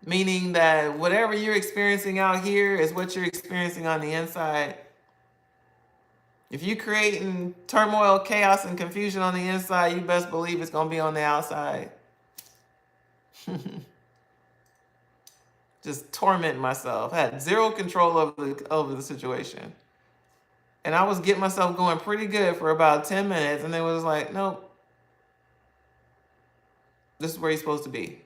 Meaning that whatever you're experiencing out here is what you're experiencing on the inside. If you're creating turmoil, chaos, and confusion on the inside, you best believe it's going to be on the outside. Just tormenting myself. I had zero control over the situation. And I was getting myself going pretty good for about 10 minutes. And it was like, nope, this is where you're supposed to be.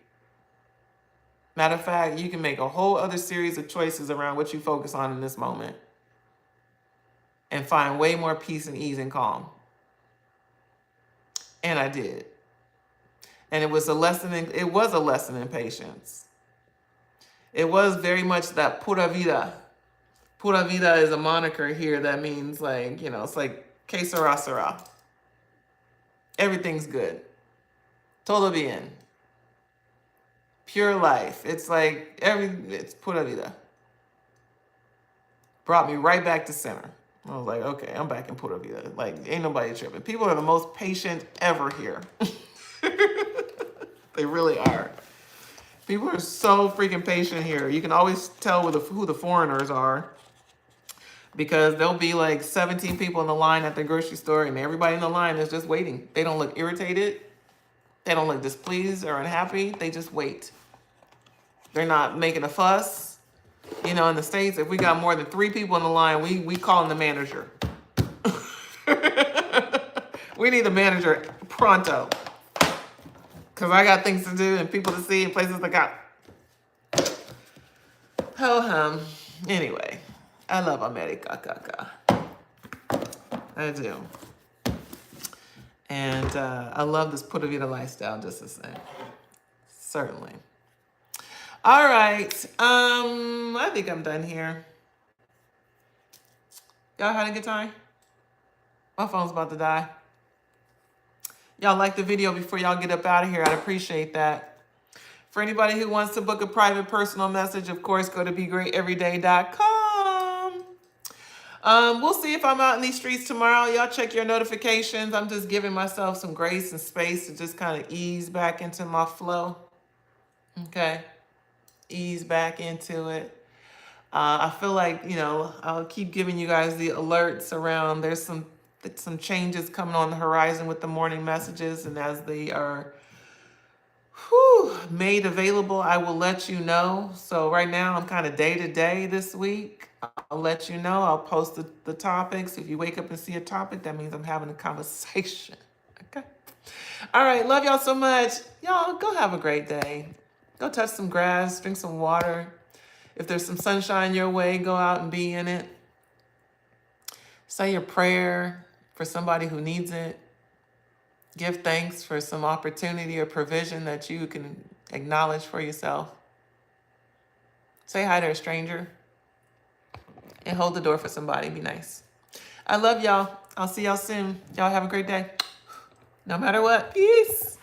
Matter of fact, you can make a whole other series of choices around what you focus on in this moment and find way more peace and ease and calm. And I did. And it was a lesson in patience. It was very much that pura vida. Pura vida is a moniker here that means like, it's like que sera, sera. Everything's good. Todo bien. Pure life. It's like it's pura vida. Brought me right back to center. I was like, okay, I'm back in pura vida. Like, ain't nobody tripping. People are the most patient ever here. They really are. People are so freaking patient here. You can always tell who the foreigners are, because there'll be like 17 people in the line at the grocery store, and everybody in the line is just waiting. They don't look irritated. They don't look displeased or unhappy. They just wait. They're not making a fuss. In the States, if we got more than 3 people in the line, we call the manager. We need a manager pronto. Because I got things to do and people to see and places to go. Ho-hum. Anyway, I love America. I do. And I love this Pura Vida lifestyle just the same. Certainly. All right. I think I'm done here. Y'all had a good time? My phone's about to die. Y'all like the video before y'all get up out of here. I'd appreciate that. For anybody who wants to book a private personal message, of course, go to begreateveryday.com. We'll see if I'm out in these streets tomorrow. Y'all check your notifications. I'm just giving myself some grace and space to just kind of ease back into my flow. Okay. Ease back into it. I feel like, I'll keep giving you guys the alerts around. There's some changes coming on the horizon with the morning messages, and as they are made available, I will let you know. So right now I'm kind of day to day this week. I'll let you know. I'll post the topics. If you wake up and see a topic, that means I'm having a conversation. Okay. All right. Love y'all so much. Y'all go have a great day. Go touch some grass, drink some water. If there's some sunshine your way, go out and be in it. Say your prayer for somebody who needs it. Give thanks for some opportunity or provision that you can acknowledge for yourself. Say hi to a stranger. And hold the door for somebody. Be nice. I love y'all. I'll see y'all soon. Y'all have a great day. No matter what. Peace.